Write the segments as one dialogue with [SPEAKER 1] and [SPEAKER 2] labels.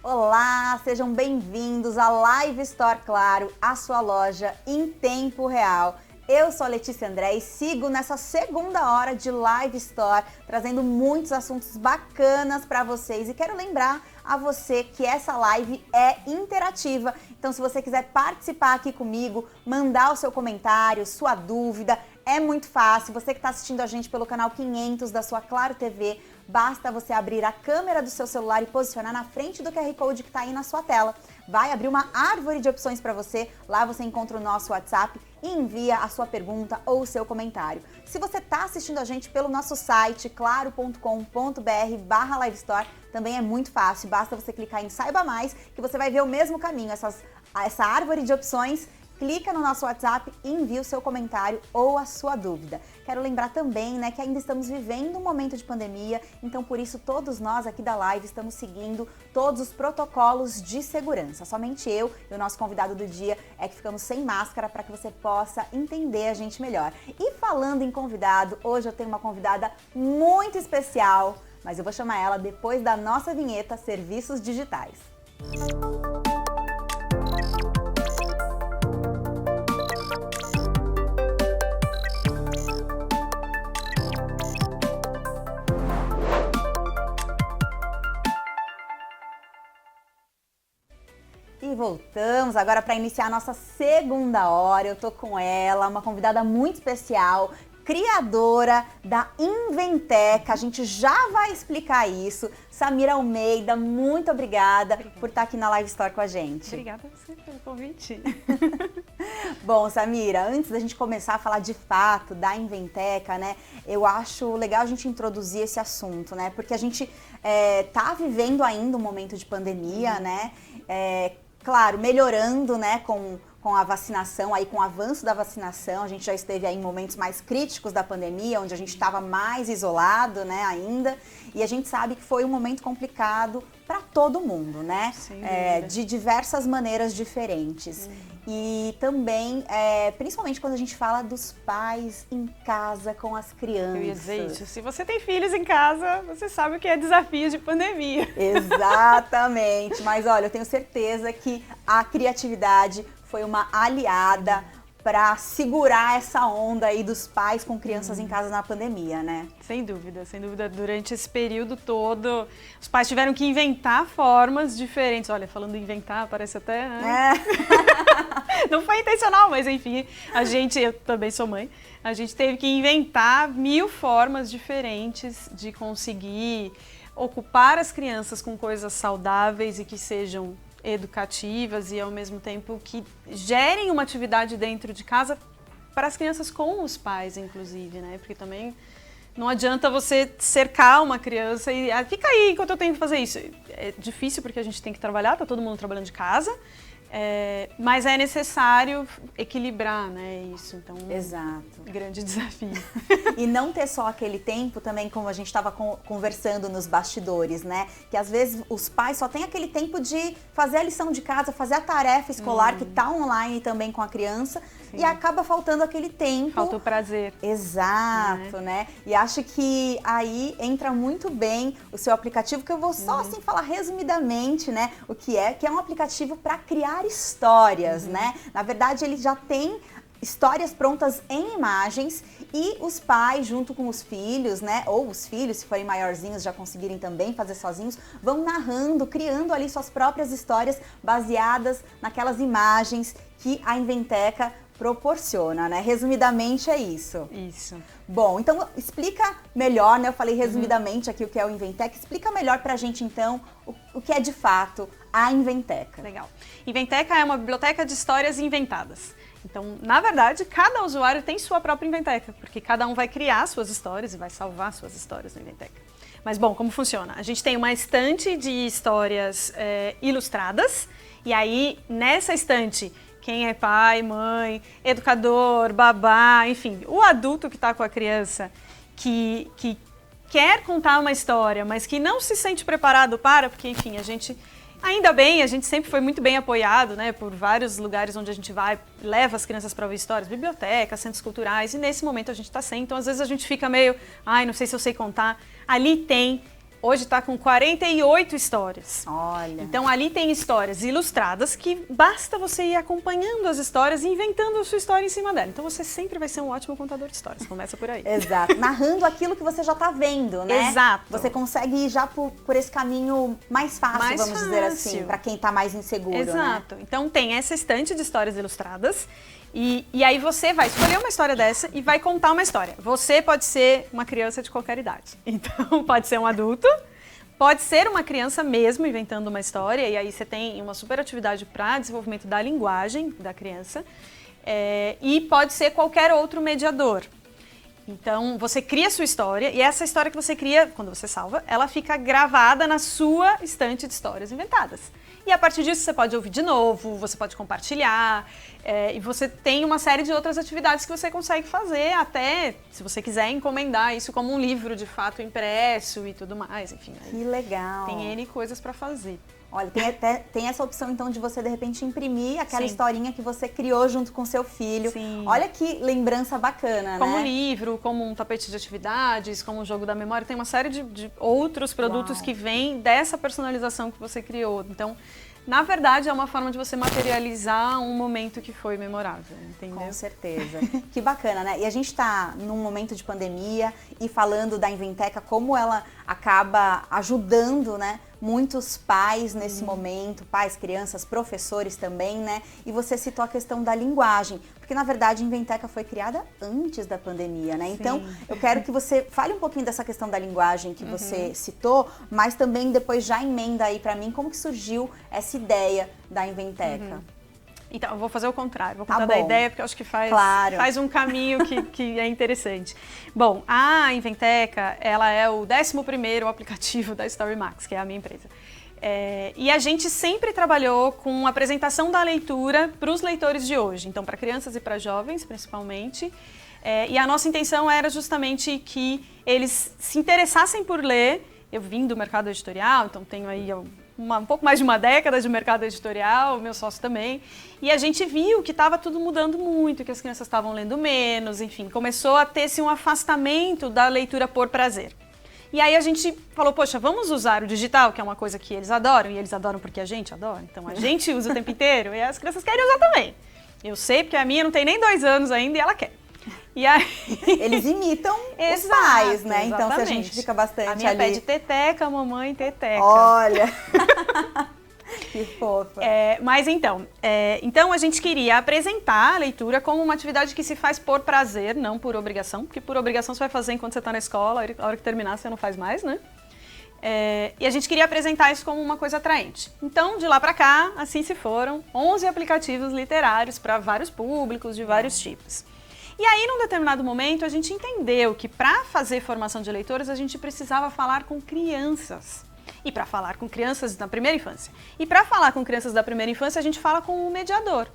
[SPEAKER 1] Olá, sejam bem-vindos à Live Store Claro, a sua loja em tempo real. Eu sou a Letícia André e sigo nessa segunda hora de Live Store, trazendo muitos assuntos bacanas para vocês. E quero lembrar a você que essa live é interativa. Então, se você quiser participar aqui comigo, mandar o seu comentário, sua dúvida, é muito fácil. Você que está assistindo a gente pelo canal 500 da sua Claro TV, basta você abrir a câmera do seu celular e posicionar na frente do QR Code que está aí na sua tela. Vai abrir uma árvore de opções para você. Lá você encontra o nosso WhatsApp e envia a sua pergunta ou o seu comentário. Se você está assistindo a gente pelo nosso site, claro.com.br/livestore, também é muito fácil. Basta você clicar em Saiba Mais, que você vai ver o mesmo caminho, essa árvore de opções. Clica no nosso WhatsApp e envia o seu comentário ou a sua dúvida. Quero lembrar também, que ainda estamos vivendo um momento de pandemia, então por isso todos nós aqui da live estamos seguindo todos os protocolos de segurança. Somente eu e o nosso convidado do dia é que ficamos sem máscara para que você possa entender a gente melhor. E falando em convidado, hoje eu tenho uma convidada muito especial, mas eu vou chamar ela depois da nossa vinheta Serviços Digitais. E voltamos agora para iniciar a nossa segunda hora. Eu tô com ela, uma convidada muito especial, criadora da Inventeca. A gente já vai explicar isso. Samira Almeida, muito obrigada por estar aqui na Live Store com a gente.
[SPEAKER 2] Obrigada a você pelo convite.
[SPEAKER 1] Bom, Samira, antes da gente começar a falar de fato da Inventeca, eu acho legal a gente introduzir esse assunto, porque a gente tá vivendo ainda um momento de pandemia, claro, melhorando, com a vacinação, aí com o avanço da vacinação, a gente já esteve aí em momentos mais críticos da pandemia, onde a gente estava mais isolado, ainda, e a gente sabe que foi um momento complicado para todo mundo, de diversas maneiras diferentes. E também, principalmente quando a gente fala dos pais em casa com as crianças.
[SPEAKER 2] Eu ia dizer isso. Se você tem filhos em casa, você sabe o que é desafio de pandemia.
[SPEAKER 1] Exatamente. Mas olha, eu tenho certeza que a criatividade foi uma aliada para segurar essa onda aí dos pais com crianças em casa na pandemia,
[SPEAKER 2] Sem dúvida, sem dúvida. Durante esse período todo, os pais tiveram que inventar formas diferentes. Olha, falando em inventar, parece até... Não foi intencional, mas enfim, eu também sou mãe, a gente teve que inventar 1000 formas diferentes de conseguir ocupar as crianças com coisas saudáveis e que sejam educativas e ao mesmo tempo que gerem uma atividade dentro de casa para as crianças com os pais, inclusive, Porque também não adianta você cercar uma criança e fica aí enquanto eu tenho que fazer isso. É difícil porque a gente tem que trabalhar, tá todo mundo trabalhando de casa. Mas é necessário equilibrar, isso, então
[SPEAKER 1] Exato.
[SPEAKER 2] Grande desafio.
[SPEAKER 1] E não ter só aquele tempo também, como a gente estava conversando nos bastidores, que às vezes os pais só têm aquele tempo de fazer a lição de casa, fazer a tarefa escolar que está online também com a criança. Sim. E acaba faltando aquele tempo.
[SPEAKER 2] Falta o prazer.
[SPEAKER 1] Exato, E acho que aí entra muito bem o seu aplicativo, que eu vou só assim falar resumidamente, o que é um aplicativo para criar histórias, Na verdade, ele já tem histórias prontas em imagens e os pais, junto com os filhos, ou os filhos, se forem maiorzinhos, já conseguirem também fazer sozinhos, vão narrando, criando ali suas próprias histórias baseadas naquelas imagens que a Inventeca proporciona, Resumidamente é isso.
[SPEAKER 2] Isso.
[SPEAKER 1] Bom, então explica melhor, Eu falei resumidamente aqui o que é o Inventeca. Explica melhor pra gente, então, o que é de fato a Inventeca.
[SPEAKER 2] Legal. Inventeca é uma biblioteca de histórias inventadas. Então, na verdade, cada usuário tem sua própria Inventeca, porque cada um vai criar suas histórias e vai salvar suas histórias na Inventeca. Mas, bom, como funciona? A gente tem uma estante de histórias ilustradas, e aí, nessa estante, quem é pai, mãe, educador, babá, enfim, o adulto que está com a criança que quer contar uma história, mas que não se sente preparado porque, enfim, ainda bem, a gente sempre foi muito bem apoiado, por vários lugares onde a gente vai, leva as crianças para ouvir histórias, bibliotecas, centros culturais, e nesse momento a gente está sem, então às vezes a gente fica meio, não sei se eu sei contar. Ali tem hoje está com 48 histórias.
[SPEAKER 1] Olha.
[SPEAKER 2] Então ali tem histórias ilustradas que basta você ir acompanhando as histórias e inventando a sua história em cima dela. Então você sempre vai ser um ótimo contador de histórias. Começa por aí.
[SPEAKER 1] Exato. Narrando aquilo que você já está vendo, né?
[SPEAKER 2] Exato.
[SPEAKER 1] Você consegue ir já por esse caminho mais fácil, vamos dizer assim, para quem está mais inseguro,
[SPEAKER 2] Exato.
[SPEAKER 1] né?
[SPEAKER 2] Então tem essa estante de histórias ilustradas. E aí você vai escolher uma história dessa e vai contar uma história. Você pode ser uma criança de qualquer idade. Então pode ser um adulto, pode ser uma criança mesmo inventando uma história. E aí você tem uma super atividade para desenvolvimento da linguagem da criança. E pode ser qualquer outro mediador. Então você cria a sua história e essa história que você cria, quando você salva, ela fica gravada na sua estante de histórias inventadas. E a partir disso você pode ouvir de novo, você pode compartilhar, e você tem uma série de outras atividades que você consegue fazer, até se você quiser encomendar isso como um livro de fato impresso e tudo mais, enfim.
[SPEAKER 1] Que legal!
[SPEAKER 2] Tem N coisas para fazer.
[SPEAKER 1] Olha, tem essa opção então de você de repente imprimir aquela
[SPEAKER 2] Sim.
[SPEAKER 1] historinha que você criou junto com seu filho.
[SPEAKER 2] Sim.
[SPEAKER 1] Olha que lembrança bacana,
[SPEAKER 2] como
[SPEAKER 1] né?
[SPEAKER 2] Um livro, como um tapete de atividades, como um jogo da memória, tem uma série de outros produtos que vêm dessa personalização que você criou. Então, na verdade, é uma forma de você materializar um momento que foi memorável, entendeu?
[SPEAKER 1] Com certeza. Que bacana, né? E a gente está num momento de pandemia e falando da Inventeca, como ela acaba ajudando, né? Muitos pais nesse momento, pais, crianças, professores também, né? E você citou a questão da linguagem, porque na verdade a Inventeca foi criada antes da pandemia, né?
[SPEAKER 2] Sim.
[SPEAKER 1] Então eu quero que você fale um pouquinho dessa questão da linguagem que você citou, mas também depois já emenda aí pra mim como que surgiu essa ideia da Inventeca.
[SPEAKER 2] Então, eu vou fazer o contrário, vou contar da ideia, porque eu acho que faz um caminho que é interessante. Bom, a Inventeca, ela é o 11º aplicativo da StoryMax, que é a minha empresa. E a gente sempre trabalhou com a apresentação da leitura para os leitores de hoje, então para crianças e para jovens, principalmente. E a nossa intenção era justamente que eles se interessassem por ler. Eu vim do mercado editorial, então tenho aí um pouco mais de uma década de mercado editorial, meu sócio também, e a gente viu que estava tudo mudando muito, que as crianças estavam lendo menos, enfim, começou a ter-se um afastamento da leitura por prazer. E aí a gente falou, poxa, vamos usar o digital, que é uma coisa que eles adoram, e eles adoram porque a gente adora, então a gente usa o tempo inteiro, e as crianças querem usar também. Eu sei, porque a minha não tem nem 2 anos ainda e ela quer. E aí...
[SPEAKER 1] Eles imitam os pais, né?
[SPEAKER 2] Exatamente.
[SPEAKER 1] Então se a gente fica bastante
[SPEAKER 2] a minha
[SPEAKER 1] ali...
[SPEAKER 2] pede teteca, a mamãe teteca.
[SPEAKER 1] Olha! Que fofa.
[SPEAKER 2] Mas então a gente queria apresentar a leitura como uma atividade que se faz por prazer, não por obrigação, porque por obrigação você vai fazer enquanto você está na escola, a hora que terminar você não faz mais, né? E a gente queria apresentar isso como uma coisa atraente. Então, de lá para cá, assim se foram 11 aplicativos literários para vários públicos, de vários tipos. E aí, num determinado momento, a gente entendeu que para fazer formação de leitores, a gente precisava falar com crianças. E para falar com crianças da primeira infância. E para falar com crianças da primeira infância, a gente fala com o mediador.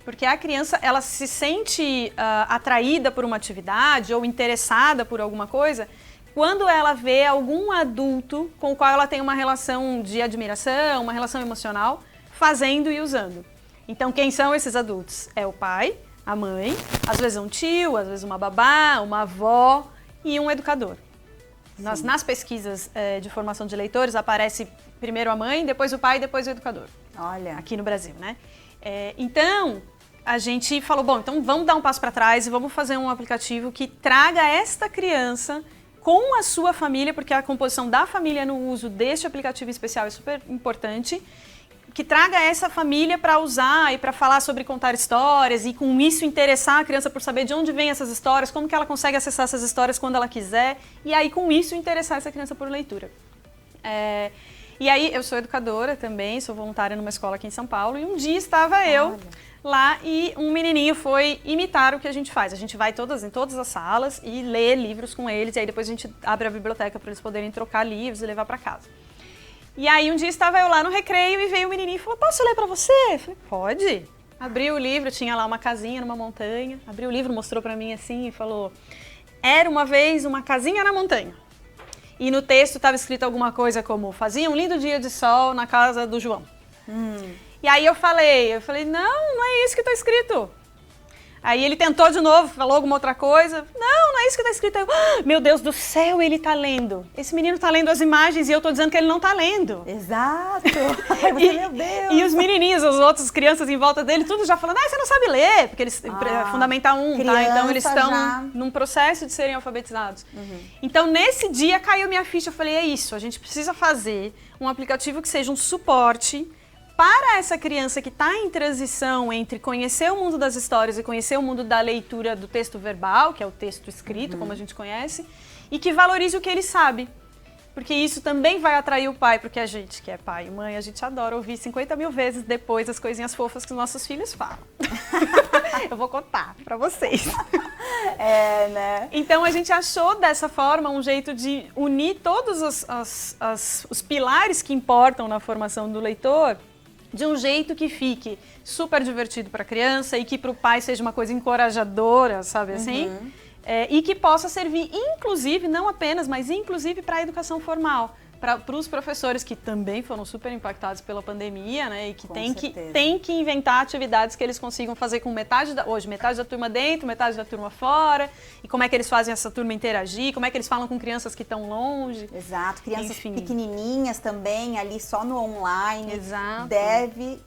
[SPEAKER 2] Porque a criança, ela se sente atraída por uma atividade ou interessada por alguma coisa quando ela vê algum adulto com o qual ela tem uma relação de admiração, uma relação emocional, fazendo e usando. Então, quem são esses adultos? É o pai, a mãe, às vezes um tio, às vezes uma babá, uma avó e um educador. Nas pesquisas de formação de leitores aparece primeiro a mãe, depois o pai e depois o educador.
[SPEAKER 1] Olha.
[SPEAKER 2] Aqui no Brasil, né? Então, a gente falou, bom, então vamos dar um passo para trás e vamos fazer um aplicativo que traga esta criança com a sua família, porque a composição da família no uso deste aplicativo especial é super importante, que traga essa família para usar e para falar sobre contar histórias e com isso interessar a criança por saber de onde vêm essas histórias, como que ela consegue acessar essas histórias quando ela quiser e aí com isso interessar essa criança por leitura. E aí eu sou educadora também, sou voluntária numa escola aqui em São Paulo e um dia estava eu lá e um menininho foi imitar o que a gente faz. A gente vai em todas as salas e lê livros com eles e aí depois a gente abre a biblioteca para eles poderem trocar livros e levar para casa. E aí um dia estava eu lá no recreio e veio um menininho e falou, posso ler pra você? Eu falei, pode. Abriu o livro, tinha lá uma casinha numa montanha. Abriu o livro, mostrou pra mim assim e falou, era uma vez uma casinha na montanha. E no texto estava escrito alguma coisa como, fazia um lindo dia de sol na casa do João. E aí eu falei, não é isso que está escrito. Aí ele tentou de novo, falou alguma outra coisa. Não é isso que tá escrito. Eu, meu Deus do céu, ele tá lendo. Esse menino tá lendo as imagens e eu tô dizendo que ele não tá lendo.
[SPEAKER 1] Exato. Ai, você, meu Deus.
[SPEAKER 2] E os menininhos, as outras crianças em volta dele, tudo já falando, você não sabe ler. Porque eles, Fundamental 1, tá? Então eles estão num processo de serem alfabetizados. Então nesse dia caiu minha ficha, eu falei, é isso, a gente precisa fazer um aplicativo que seja um suporte para essa criança que está em transição entre conhecer o mundo das histórias e conhecer o mundo da leitura do texto verbal, que é o texto escrito, como a gente conhece, e que valorize o que ele sabe. Porque isso também vai atrair o pai, porque a gente que é pai e mãe, a gente adora ouvir 50 mil vezes depois as coisinhas fofas que os nossos filhos falam. Eu vou contar para vocês.
[SPEAKER 1] Né?
[SPEAKER 2] Então a gente achou dessa forma um jeito de unir todos os pilares que importam na formação do leitor de um jeito que fique super divertido para a criança e que para o pai seja uma coisa encorajadora, sabe assim? E que possa servir, inclusive, não apenas, mas inclusive para a educação formal. Para os professores que também foram super impactados pela pandemia, né? E que tem que inventar atividades que eles consigam fazer com metade da turma dentro, metade da turma fora. E como é que eles fazem essa turma interagir, como é que eles falam com crianças que estão longe.
[SPEAKER 1] Exato, crianças pequenininhas também, ali só no online.
[SPEAKER 2] Exato.
[SPEAKER 1] Deve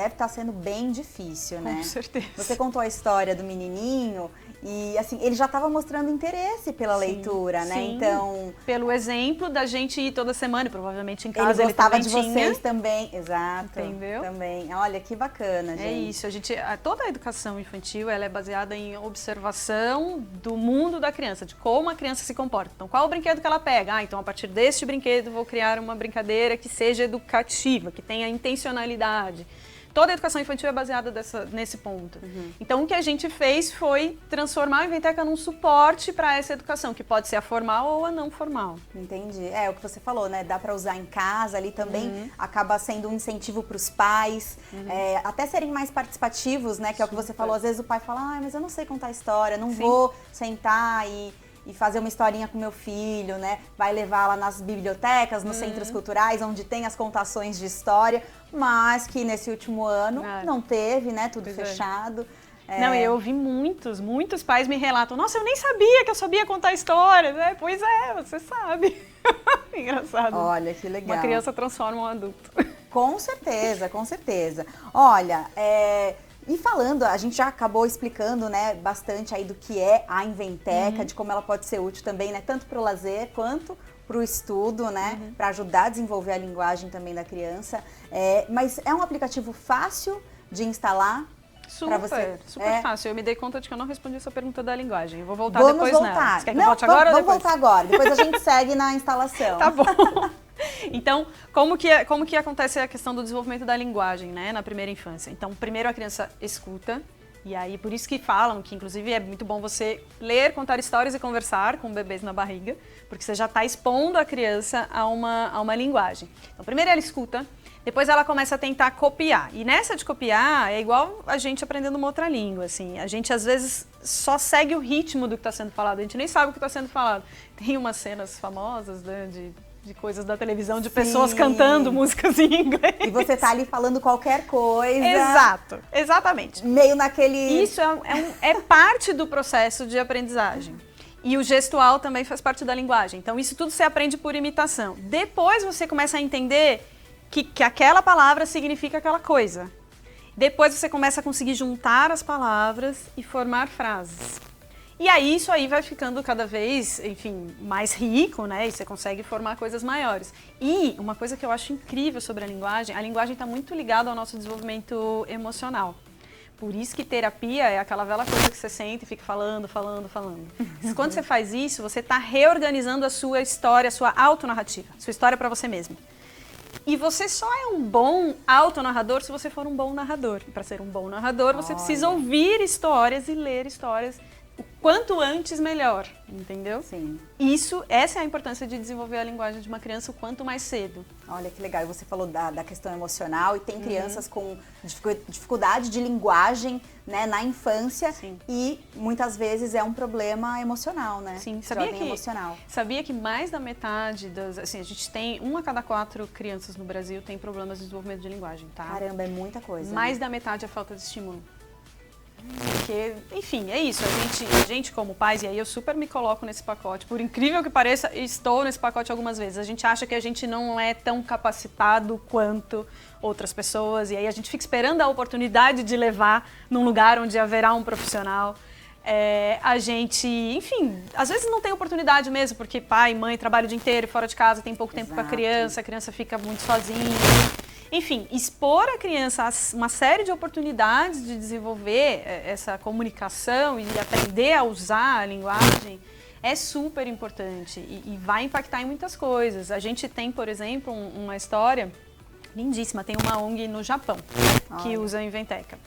[SPEAKER 1] estar sendo bem difícil, né?
[SPEAKER 2] Com certeza.
[SPEAKER 1] Você contou a história do menininho e, assim, ele já estava mostrando interesse pela leitura, né?
[SPEAKER 2] Sim.
[SPEAKER 1] Então,
[SPEAKER 2] pelo exemplo da gente ir toda semana, e provavelmente em casa
[SPEAKER 1] ele gostava de
[SPEAKER 2] tinha.
[SPEAKER 1] vocês também. Exato.
[SPEAKER 2] Entendeu?
[SPEAKER 1] Também. Olha, que bacana, gente.
[SPEAKER 2] É isso. Toda a educação infantil, ela é baseada em observação do mundo da criança, de como a criança se comporta. Então, qual o brinquedo que ela pega? Então, a partir deste brinquedo, vou criar uma brincadeira que seja educativa, que tenha intencionalidade. Toda a educação infantil é baseada nesse ponto. Então, o que a gente fez foi transformar a Inventeca num suporte para essa educação, que pode ser a formal ou a não formal.
[SPEAKER 1] Entendi. É o que você falou, né? Dá para usar em casa, ali também acaba sendo um incentivo para os pais, até serem mais participativos, né? Que é o que você falou. Às vezes o pai fala, mas eu não sei contar história, não vou sentar e fazer uma historinha com meu filho, né? Vai levar lá nas bibliotecas, nos centros culturais, onde tem as contações de história, mas que nesse último ano não teve, né? Tudo fechado.
[SPEAKER 2] Não, eu ouvi muitos pais me relatam, nossa, eu nem sabia que eu sabia contar histórias, né? Pois é, você sabe. Engraçado.
[SPEAKER 1] Olha, que legal.
[SPEAKER 2] Uma criança transforma um adulto.
[SPEAKER 1] Com certeza, com certeza. Olha, e falando, a gente já acabou explicando, né, bastante aí do que é a Inventeca, de como ela pode ser útil também, né, tanto para o lazer quanto para o estudo, né, para ajudar a desenvolver a linguagem também da criança. Mas é um aplicativo fácil de instalar?
[SPEAKER 2] Super fácil. Eu me dei conta de que eu não respondi essa pergunta da linguagem. Eu vou voltar
[SPEAKER 1] Vamos
[SPEAKER 2] depois
[SPEAKER 1] voltar.
[SPEAKER 2] nela. Você quer que eu volte agora ou depois?
[SPEAKER 1] Vamos voltar agora. Depois a gente segue na instalação.
[SPEAKER 2] Tá bom. Então, como que acontece a questão do desenvolvimento da linguagem, né, na primeira infância? Então, primeiro a criança escuta, e aí por isso que falam que, inclusive, é muito bom você ler, contar histórias e conversar com bebês na barriga, porque você já está expondo a criança a uma linguagem. Então, primeiro ela escuta, depois ela começa a tentar copiar. E nessa de copiar, é igual a gente aprendendo uma outra língua, assim. A gente, às vezes, só segue o ritmo do que está sendo falado, a gente nem sabe o que está sendo falado. Tem umas cenas famosas, né, de coisas da televisão, de pessoas cantando músicas em inglês.
[SPEAKER 1] E você tá ali falando qualquer coisa.
[SPEAKER 2] Exato, exatamente.
[SPEAKER 1] Meio naquele...
[SPEAKER 2] Isso é parte do processo de aprendizagem. E o gestual também faz parte da linguagem. Então, isso tudo você aprende por imitação. Depois você começa a entender que aquela palavra significa aquela coisa. Depois você começa a conseguir juntar as palavras e formar frases. E aí, isso aí vai ficando cada vez, enfim, mais rico, né? E você consegue formar coisas maiores. E uma coisa que eu acho incrível sobre a linguagem está muito ligada ao nosso desenvolvimento emocional. Por isso que terapia é aquela velha coisa que você sente e fica falando. Quando você faz isso, você está reorganizando a sua história, a sua autonarrativa, a sua história para você mesmo. E você só é um bom autonarrador se você for um bom narrador. Para ser um bom narrador, você precisa ouvir histórias e ler histórias o quanto antes, melhor, entendeu?
[SPEAKER 1] Sim.
[SPEAKER 2] Essa é a importância de desenvolver a linguagem de uma criança o quanto mais cedo.
[SPEAKER 1] Olha que legal, e você falou da questão emocional e tem crianças com dificuldade de linguagem, né, na infância.
[SPEAKER 2] Sim.
[SPEAKER 1] E muitas vezes é um problema emocional, né?
[SPEAKER 2] Sim, sabia que mais da metade a gente tem 1 a cada 4 crianças no Brasil tem problemas de desenvolvimento de linguagem, tá?
[SPEAKER 1] Caramba, é muita coisa.
[SPEAKER 2] Mais da metade é falta de estímulo. Porque, enfim, é isso. A gente como pais, e aí eu super me coloco nesse pacote, por incrível que pareça, estou nesse pacote algumas vezes. A gente acha que a gente não é tão capacitado quanto outras pessoas, e aí a gente fica esperando a oportunidade de levar num lugar onde haverá um profissional. A gente, enfim, às vezes não tem oportunidade mesmo, porque pai, mãe, trabalha o dia inteiro fora de casa, tem pouco tempo com a criança fica muito sozinha. Enfim, expor a criança a uma série de oportunidades de desenvolver essa comunicação e aprender a usar a linguagem é super importante e vai impactar em muitas coisas. A gente tem, por exemplo, uma história lindíssima. Tem uma ONG no Japão que usa a Inventeca.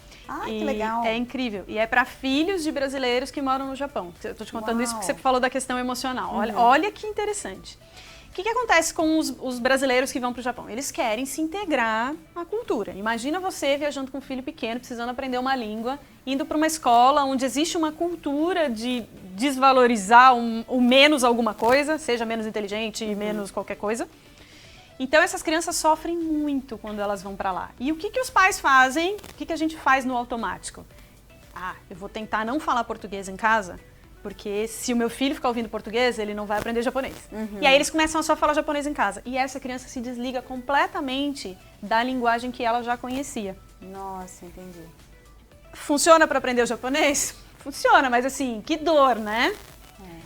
[SPEAKER 1] Que legal.
[SPEAKER 2] É incrível. E é para filhos de brasileiros que moram no Japão. Eu tô te contando isso porque você falou da questão emocional. Olha que interessante. O que acontece com os brasileiros que vão para o Japão? Eles querem se integrar à cultura. Imagina você viajando com um filho pequeno, precisando aprender uma língua, indo para uma escola onde existe uma cultura de desvalorizar o menos alguma coisa, seja menos inteligente, menos qualquer coisa. Então essas crianças sofrem muito quando elas vão para lá. E o que os pais fazem? O que a gente faz no automático? Eu vou tentar não falar português em casa, porque se o meu filho ficar ouvindo português, ele não vai aprender japonês. E aí eles começam a só falar japonês em casa. E essa criança se desliga completamente da linguagem que ela já conhecia.
[SPEAKER 1] Nossa, entendi. Funciona
[SPEAKER 2] para aprender o japonês? Funciona, mas assim, que dor, né?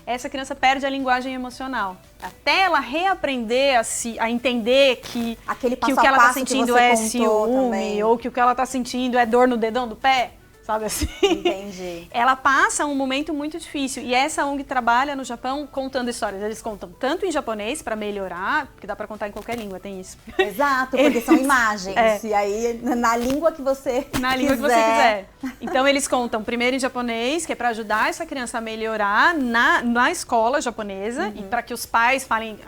[SPEAKER 2] Essa criança perde a linguagem emocional. Até ela reaprender a entender que o que ela está sentindo é ciúme, ou que o que ela está sentindo é dor no dedão do pé. Sabe assim?
[SPEAKER 1] Entendi.
[SPEAKER 2] Ela passa um momento muito difícil. E essa ONG trabalha no Japão contando histórias. Eles contam tanto em japonês para melhorar, porque dá para contar em qualquer língua, tem isso.
[SPEAKER 1] Exato, porque são imagens. E aí, na língua que você quiser.
[SPEAKER 2] Então, eles contam primeiro em japonês, que é para ajudar essa criança a melhorar na escola japonesa. E para que os pais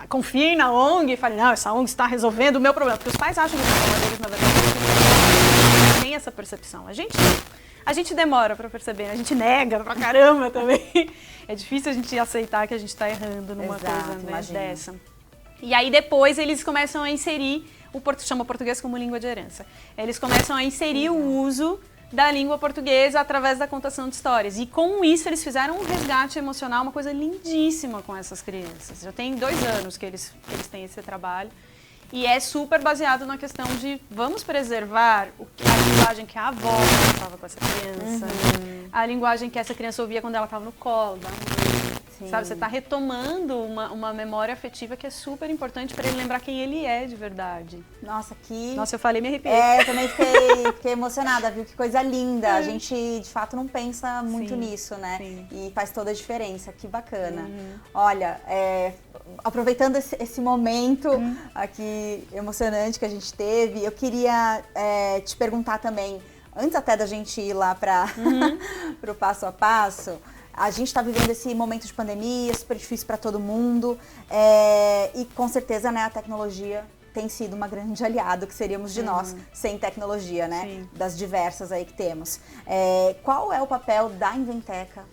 [SPEAKER 2] confiem na ONG e falem, não, essa ONG está resolvendo o meu problema. Porque os pais acham que o problema deles, na verdade, não tem essa percepção. A gente demora para perceber, né? A gente nega pra caramba também. É difícil a gente aceitar que a gente está errando numa coisa dessa. E aí depois eles começam a inserir, chama português como língua de herança. Eles começam a inserir o uso da língua portuguesa através da contação de histórias. E com isso eles fizeram um resgate emocional, uma coisa lindíssima com essas crianças. Já tem 2 anos que eles têm esse trabalho. E é super baseado na questão de vamos preservar a linguagem que a avó falava com essa criança, a linguagem que essa criança ouvia quando ela estava no colo da mãe. Sabe, você está retomando uma memória afetiva que é super importante para ele lembrar quem ele é de verdade.
[SPEAKER 1] Nossa,
[SPEAKER 2] eu falei, me arrepiei.
[SPEAKER 1] Eu também fiquei emocionada, viu? Que coisa linda. A gente, de fato, não pensa muito nisso, né?
[SPEAKER 2] Sim.
[SPEAKER 1] E faz toda a diferença. Que bacana. Olha, aproveitando esse momento aqui emocionante que a gente teve, eu queria te perguntar também, antes até da gente ir lá para o passo a passo, a gente está vivendo esse momento de pandemia, super difícil para todo mundo, e com certeza, né, a tecnologia tem sido uma grande aliada, que seríamos de nós sem tecnologia, né?
[SPEAKER 2] Sim.
[SPEAKER 1] Das diversas aí que temos. Qual é o papel da Inventeca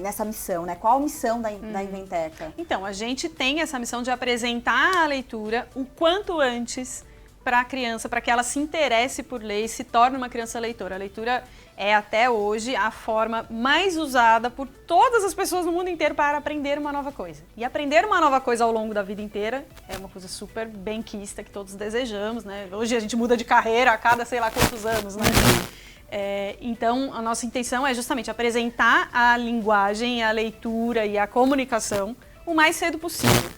[SPEAKER 1] nessa missão, né? Qual a missão da Inventeca?
[SPEAKER 2] Então, a gente tem essa missão de apresentar a leitura o quanto antes para a criança, para que ela se interesse por ler e se torne uma criança leitora. A leitura é, até hoje, a forma mais usada por todas as pessoas no mundo inteiro para aprender uma nova coisa. E aprender uma nova coisa ao longo da vida inteira é uma coisa super benquista que todos desejamos, né? Hoje a gente muda de carreira a cada sei lá quantos anos, né? Então, a nossa intenção é justamente apresentar a linguagem, a leitura e a comunicação o mais cedo possível.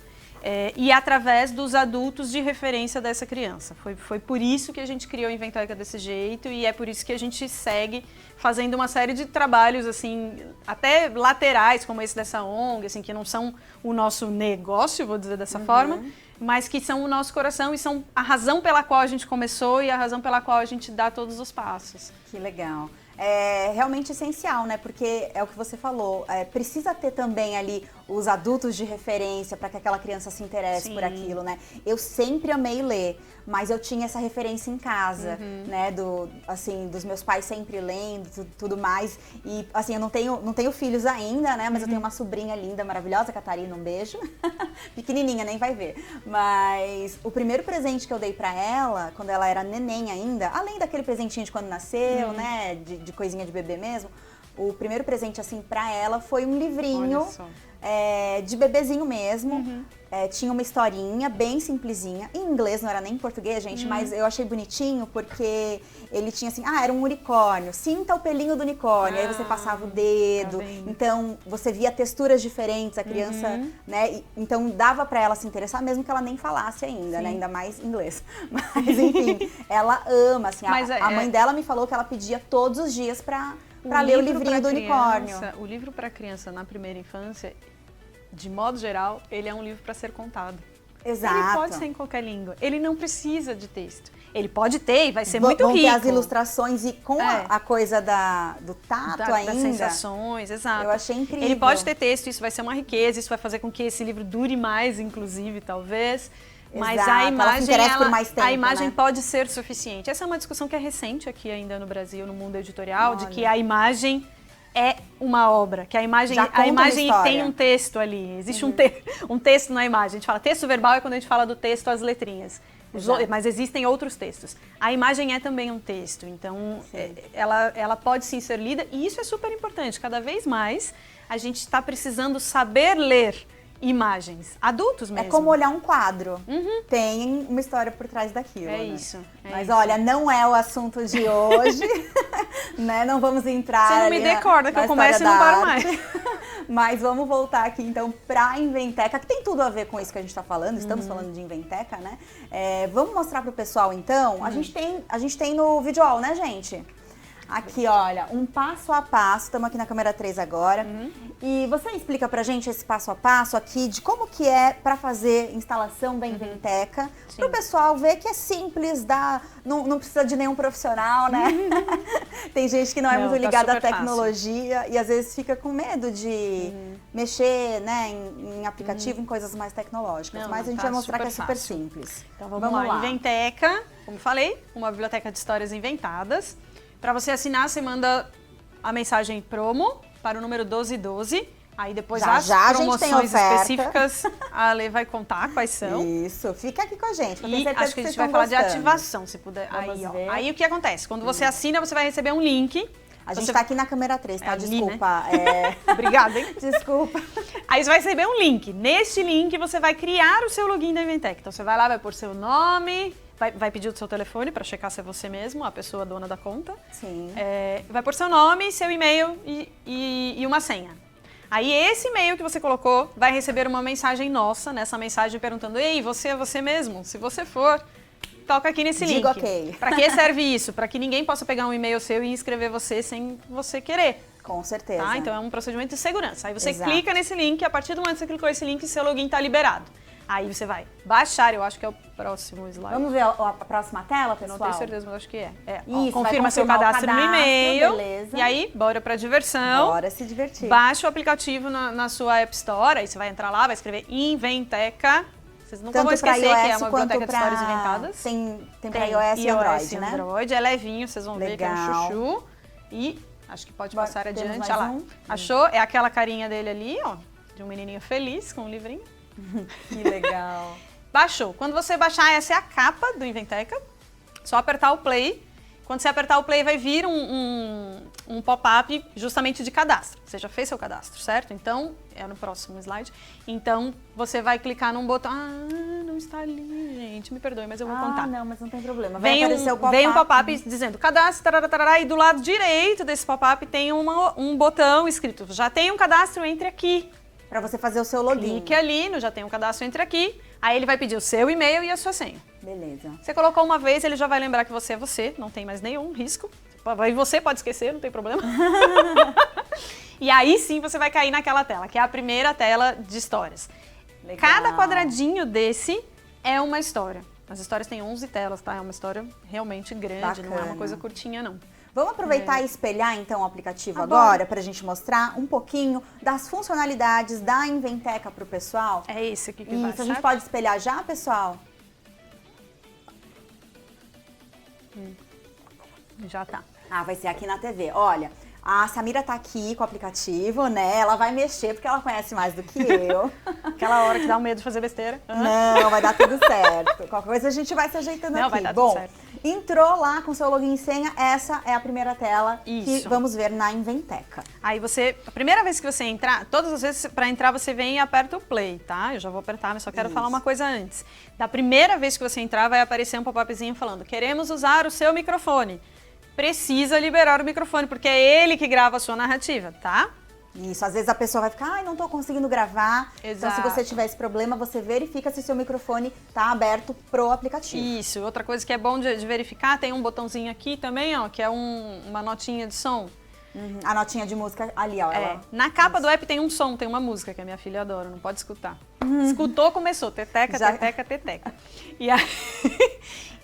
[SPEAKER 2] E através dos adultos de referência dessa criança. Foi por isso que a gente criou a Inventeca desse jeito e é por isso que a gente segue fazendo uma série de trabalhos, assim, até laterais, como esse dessa ONG, assim, que não são o nosso negócio, vou dizer dessa forma, mas que são o nosso coração e são a razão pela qual a gente começou e a razão pela qual a gente dá todos os passos.
[SPEAKER 1] Que legal. É realmente essencial, né? Porque é o que você falou, precisa ter também ali os adultos de referência para que aquela criança se interesse por aquilo, né? Eu sempre amei ler, mas eu tinha essa referência em casa, né? Dos meus pais sempre lendo, tudo mais. E, assim, eu não tenho filhos ainda, né? Mas eu tenho uma sobrinha linda, maravilhosa, Catarina, um beijo. Pequenininha, nem vai ver. Mas o primeiro presente que eu dei para ela, quando ela era neném ainda, além daquele presentinho de quando nasceu, né? De coisinha de bebê mesmo, o primeiro presente, assim, pra ela foi um livrinho de bebezinho mesmo. Tinha uma historinha bem simplesinha. Em inglês, não era nem em português, gente, mas eu achei bonitinho porque ele tinha assim, era um unicórnio. Sinta o pelinho do unicórnio. Aí você passava o dedo. Então, você via texturas diferentes, a criança, né? Então, dava pra ela se interessar, mesmo que ela nem falasse ainda, né? Ainda mais inglês. Mas, enfim, ela ama, assim. A mãe dela me falou que ela pedia todos os dias pra ler o livrinho do unicórnio.
[SPEAKER 2] O livro para criança na primeira infância, de modo geral, ele é um livro para ser contado.
[SPEAKER 1] Exato.
[SPEAKER 2] Ele pode ser em qualquer língua. Ele não precisa de texto. Ele pode ter e vai ser muito rico.
[SPEAKER 1] Ter as ilustrações e com a coisa do tato ainda.
[SPEAKER 2] Das sensações, exato.
[SPEAKER 1] Eu achei incrível.
[SPEAKER 2] Ele pode ter texto, isso vai ser uma riqueza, isso vai fazer com que esse livro dure mais, inclusive, talvez. Mas a imagem pode ser suficiente. Essa é uma discussão que é recente aqui ainda no Brasil, no mundo editorial, de que a imagem é uma obra, que a imagem tem um texto ali, existe um texto na imagem. A gente fala texto verbal é quando a gente fala do texto, as letrinhas. Mas existem outros textos. A imagem é também um texto, então ela pode sim ser lida e isso é super importante. Cada vez mais a gente está precisando saber ler imagens, adultos mesmo.
[SPEAKER 1] É como olhar um quadro. Tem uma história por trás daquilo.
[SPEAKER 2] É isso.
[SPEAKER 1] Mas olha, não é o assunto de hoje, né? Não vamos entrar.
[SPEAKER 2] Você não me decorda que eu começo e não paro mais.
[SPEAKER 1] Mas vamos voltar aqui então pra Inventeca, que tem tudo a ver com isso que a gente tá falando. Estamos falando de Inventeca, né? Vamos mostrar pro pessoal então. A gente tem no Videoall, né, gente? Aqui, olha, um passo a passo, estamos aqui na câmera 3 agora. E você explica pra gente esse passo a passo aqui de como que é pra fazer instalação da Inventeca, pro pessoal ver que é simples, não precisa de nenhum profissional, né? Tem gente que não é muito ligada à tecnologia fácil. E às vezes fica com medo de mexer, né, em aplicativo, em coisas mais tecnológicas. Mas a gente vai mostrar que é super simples.
[SPEAKER 2] Então vamos lá. Inventeca, como falei, uma biblioteca de histórias inventadas. Para você assinar, você manda a mensagem promo para o número 1212. Aí depois as promoções específicas, a Ale vai contar quais são.
[SPEAKER 1] Isso, fica aqui com a gente.
[SPEAKER 2] E acho que a gente vai falar de ativação, se puder. Aí o que acontece? Quando você assina, você vai receber um link.
[SPEAKER 1] A gente tá aqui na câmera 3, tá? Desculpa.
[SPEAKER 2] Né? Obrigada, hein?
[SPEAKER 1] Desculpa.
[SPEAKER 2] Aí você vai receber um link. Neste link, você vai criar o seu login da Inventeca. Então você vai lá, vai pôr seu nome... Vai pedir o seu telefone para checar se é você mesmo, a pessoa dona da conta.
[SPEAKER 1] Sim.
[SPEAKER 2] Vai pôr seu nome, seu e-mail e uma senha. Aí esse e-mail que você colocou vai receber uma mensagem nossa, nessa mensagem perguntando: ei, você é você mesmo? Se você for, toca aqui nesse link.
[SPEAKER 1] Diga ok.
[SPEAKER 2] Para que serve isso? Para que ninguém possa pegar um e-mail seu e inscrever você sem você querer.
[SPEAKER 1] Com certeza.
[SPEAKER 2] Tá? Então é um procedimento de segurança. Aí você clica nesse link, a partir do momento que você clicou esse link, seu login está liberado. Aí você vai baixar, eu acho que é o próximo slide.
[SPEAKER 1] Vamos ver a próxima tela, pessoal?
[SPEAKER 2] Não tenho certeza, mas acho que é.
[SPEAKER 1] Isso,
[SPEAKER 2] confirma seu cadastro no e-mail.
[SPEAKER 1] Beleza.
[SPEAKER 2] E aí, bora pra diversão.
[SPEAKER 1] Bora se divertir.
[SPEAKER 2] Baixa o aplicativo na sua App Store, aí você vai entrar lá, vai escrever Inventeca. Vocês nunca vão esquecer que é uma biblioteca de histórias inventadas.
[SPEAKER 1] Tem pra iOS e Android, né?
[SPEAKER 2] Android, é levinho, vocês vão ver que é um chuchu. E acho que pode passar adiante. Olha lá. Achou? É aquela carinha dele ali, ó, de um menininho feliz com um livrinho.
[SPEAKER 1] Que legal.
[SPEAKER 2] Baixou. Quando você baixar, essa é a capa do Inventeca. Só apertar o play. Quando você apertar o play, vai vir um pop-up justamente de cadastro. Você já fez seu cadastro, certo? Então, é no próximo slide. Então, você vai clicar num botão... não está ali, gente. Me perdoe, mas eu vou contar.
[SPEAKER 1] Não, mas não tem problema.
[SPEAKER 2] Vem um pop-up dizendo cadastro, tarará, e do lado direito desse pop-up tem um botão escrito: já tem um cadastro, entre aqui.
[SPEAKER 1] Para você fazer o seu login.
[SPEAKER 2] Clique ali no já tem um cadastro, entre aqui. Aí ele vai pedir o seu e-mail e a sua senha.
[SPEAKER 1] Beleza.
[SPEAKER 2] Você colocou uma vez, ele já vai lembrar que você é você, não tem mais nenhum risco. Aí você pode esquecer, não tem problema. E aí sim você vai cair naquela tela, que é a primeira tela de histórias.
[SPEAKER 1] Legal.
[SPEAKER 2] Cada quadradinho desse é uma história. As histórias têm 11 telas, tá? É uma história realmente grande, não é uma coisa curtinha, não.
[SPEAKER 1] Vamos aproveitar e espelhar, então, o aplicativo agora, para a gente mostrar um pouquinho das funcionalidades da Inventeca para o pessoal?
[SPEAKER 2] É isso aqui que vai,
[SPEAKER 1] Isso, a gente pode espelhar já, pessoal?
[SPEAKER 2] Já tá.
[SPEAKER 1] Ah, vai ser aqui na TV. Olha, a Samira tá aqui com o aplicativo, né? Ela vai mexer porque ela conhece mais do que eu.
[SPEAKER 2] Aquela hora que dá um medo de fazer besteira.
[SPEAKER 1] Não, vai dar tudo certo. Qualquer coisa a gente vai se ajeitando aqui.
[SPEAKER 2] Vai dar
[SPEAKER 1] Bom,
[SPEAKER 2] tudo certo.
[SPEAKER 1] entrou lá com seu login e senha, essa é a primeira tela que
[SPEAKER 2] Isso.
[SPEAKER 1] vamos ver na Inventeca.
[SPEAKER 2] Aí a primeira vez que você entrar, todas as vezes para entrar você vem e aperta o play, tá? Eu já vou apertar, mas só quero falar uma coisa antes. Da primeira vez que você entrar, vai aparecer um pop-upzinho falando: queremos usar o seu microfone. Precisa liberar o microfone, porque é ele que grava a sua narrativa, tá?
[SPEAKER 1] Isso, às vezes a pessoa vai ficar, ai, não tô conseguindo gravar.
[SPEAKER 2] Exato.
[SPEAKER 1] Então, se você tiver esse problema, você verifica se seu microfone tá aberto pro aplicativo.
[SPEAKER 2] Isso, outra coisa que é bom de verificar, tem um botãozinho aqui também, ó, que é uma notinha de som.
[SPEAKER 1] A notinha de música ali, ó.
[SPEAKER 2] Na capa do app tem um som, tem uma música que a minha filha adora, não pode escutar. Escutou, começou, teteca, teteca, teteca. E aí,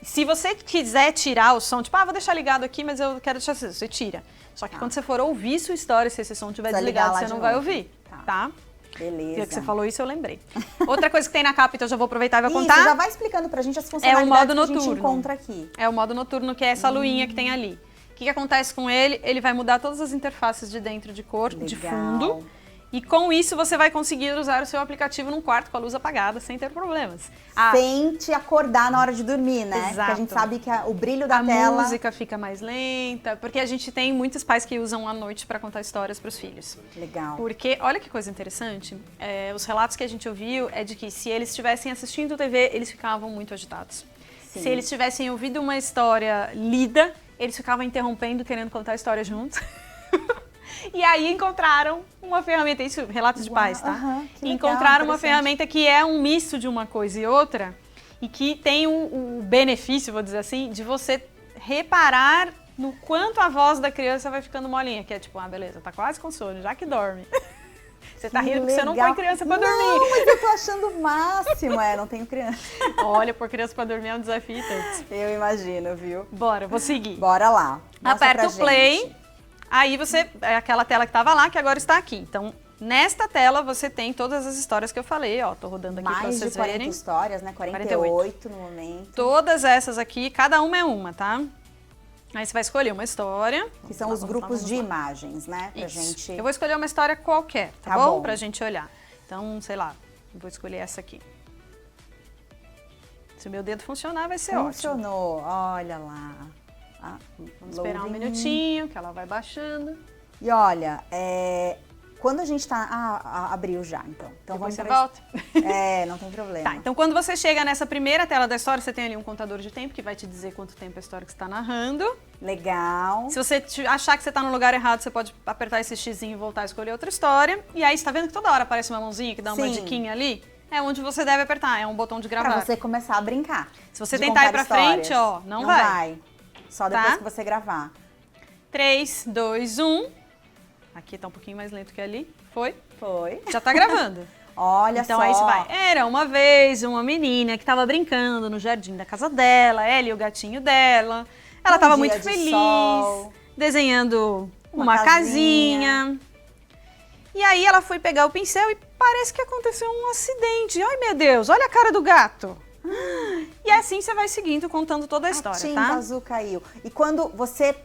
[SPEAKER 2] se você quiser tirar o som, tipo, vou deixar ligado aqui, mas eu quero deixar você tira. Só que quando você for ouvir sua história, se esse som estiver desligado, você não vai ouvir, tá?
[SPEAKER 1] Beleza.
[SPEAKER 2] Já que você falou isso, eu lembrei. Outra coisa que tem na capa, então eu já vou aproveitar e vou contar.
[SPEAKER 1] Já vai explicando pra gente as funcionalidades
[SPEAKER 2] modo
[SPEAKER 1] que a gente
[SPEAKER 2] noturno.
[SPEAKER 1] encontra aqui.
[SPEAKER 2] É o modo noturno, que é essa luinha que tem ali. O que acontece com ele? Ele vai mudar todas as interfaces de dentro de cor, de fundo. E com isso você vai conseguir usar o seu aplicativo num quarto com a luz apagada, sem ter problemas.
[SPEAKER 1] Sem te acordar na hora de dormir, né?
[SPEAKER 2] Exato.
[SPEAKER 1] Porque a gente sabe que o brilho da tela...
[SPEAKER 2] A música fica mais lenta, porque a gente tem muitos pais que usam à noite para contar histórias para os filhos.
[SPEAKER 1] Legal.
[SPEAKER 2] Porque, olha que coisa interessante, os relatos que a gente ouviu é de que se eles estivessem assistindo TV, eles ficavam muito agitados.
[SPEAKER 1] Sim.
[SPEAKER 2] Se eles tivessem ouvido uma história lida, eles ficavam interrompendo, querendo contar a história juntos. E aí encontraram uma ferramenta, isso, relatos de pais, tá?
[SPEAKER 1] Que legal,
[SPEAKER 2] encontraram uma ferramenta que é um misto de uma coisa e outra e que tem o benefício, vou dizer assim, de você reparar no quanto a voz da criança vai ficando molinha, que é tipo, beleza, tá quase com sono, já que dorme. Você tá rindo porque você não põe criança pra dormir.
[SPEAKER 1] Não, mas eu tô achando o máximo. Não tenho criança.
[SPEAKER 2] Olha, pôr criança pra dormir é um desafio tanto.
[SPEAKER 1] Eu imagino, viu?
[SPEAKER 2] Bora, vou seguir.
[SPEAKER 1] Bora lá.
[SPEAKER 2] Aperta o play. Aí é aquela tela que estava lá, que agora está aqui. Então, nesta tela você tem todas as histórias que eu falei, ó. Tô rodando aqui para vocês verem.
[SPEAKER 1] Mais de 40 histórias, né? 48 no momento.
[SPEAKER 2] Todas essas aqui, cada uma é uma, tá? Aí você vai escolher uma história.
[SPEAKER 1] Que são os grupos de imagens, né? Pra gente...
[SPEAKER 2] Eu vou escolher uma história qualquer, tá bom? Pra gente olhar. Então, sei lá, vou escolher essa aqui. Se o meu dedo funcionar, vai ser ótimo.
[SPEAKER 1] Funcionou, olha lá.
[SPEAKER 2] Vamos esperar um minutinho, que ela vai baixando.
[SPEAKER 1] E olha, quando a gente tá... abriu já, então.
[SPEAKER 2] Depois você volta?
[SPEAKER 1] Não tem problema.
[SPEAKER 2] Tá, então quando você chega nessa primeira tela da história, você tem ali um contador de tempo que vai te dizer quanto tempo a história que você está narrando.
[SPEAKER 1] Legal.
[SPEAKER 2] Se você achar que você está no lugar errado, você pode apertar esse xizinho e voltar a escolher outra história. E aí, você tá vendo que toda hora aparece uma mãozinha que dá uma diquinha ali? É onde você deve apertar, é um botão de gravar.
[SPEAKER 1] Pra você começar a brincar.
[SPEAKER 2] Se você tentar ir pra frente, ó, não vai.
[SPEAKER 1] Só depois que você gravar.
[SPEAKER 2] 3, 2, 1. Aqui tá um pouquinho mais lento que ali. Foi?
[SPEAKER 1] Foi.
[SPEAKER 2] Já tá gravando.
[SPEAKER 1] Olha
[SPEAKER 2] então,
[SPEAKER 1] só.
[SPEAKER 2] Então aí você vai. Era uma vez uma menina que tava brincando no jardim da casa dela, ela e o gatinho dela. Ela tava muito feliz, desenhando uma casinha. E aí ela foi pegar o pincel e parece que aconteceu um acidente. Ai, meu Deus, olha a cara do gato. E assim você vai seguindo, contando toda a história,
[SPEAKER 1] tinta
[SPEAKER 2] tá?
[SPEAKER 1] azul caiu. E quando você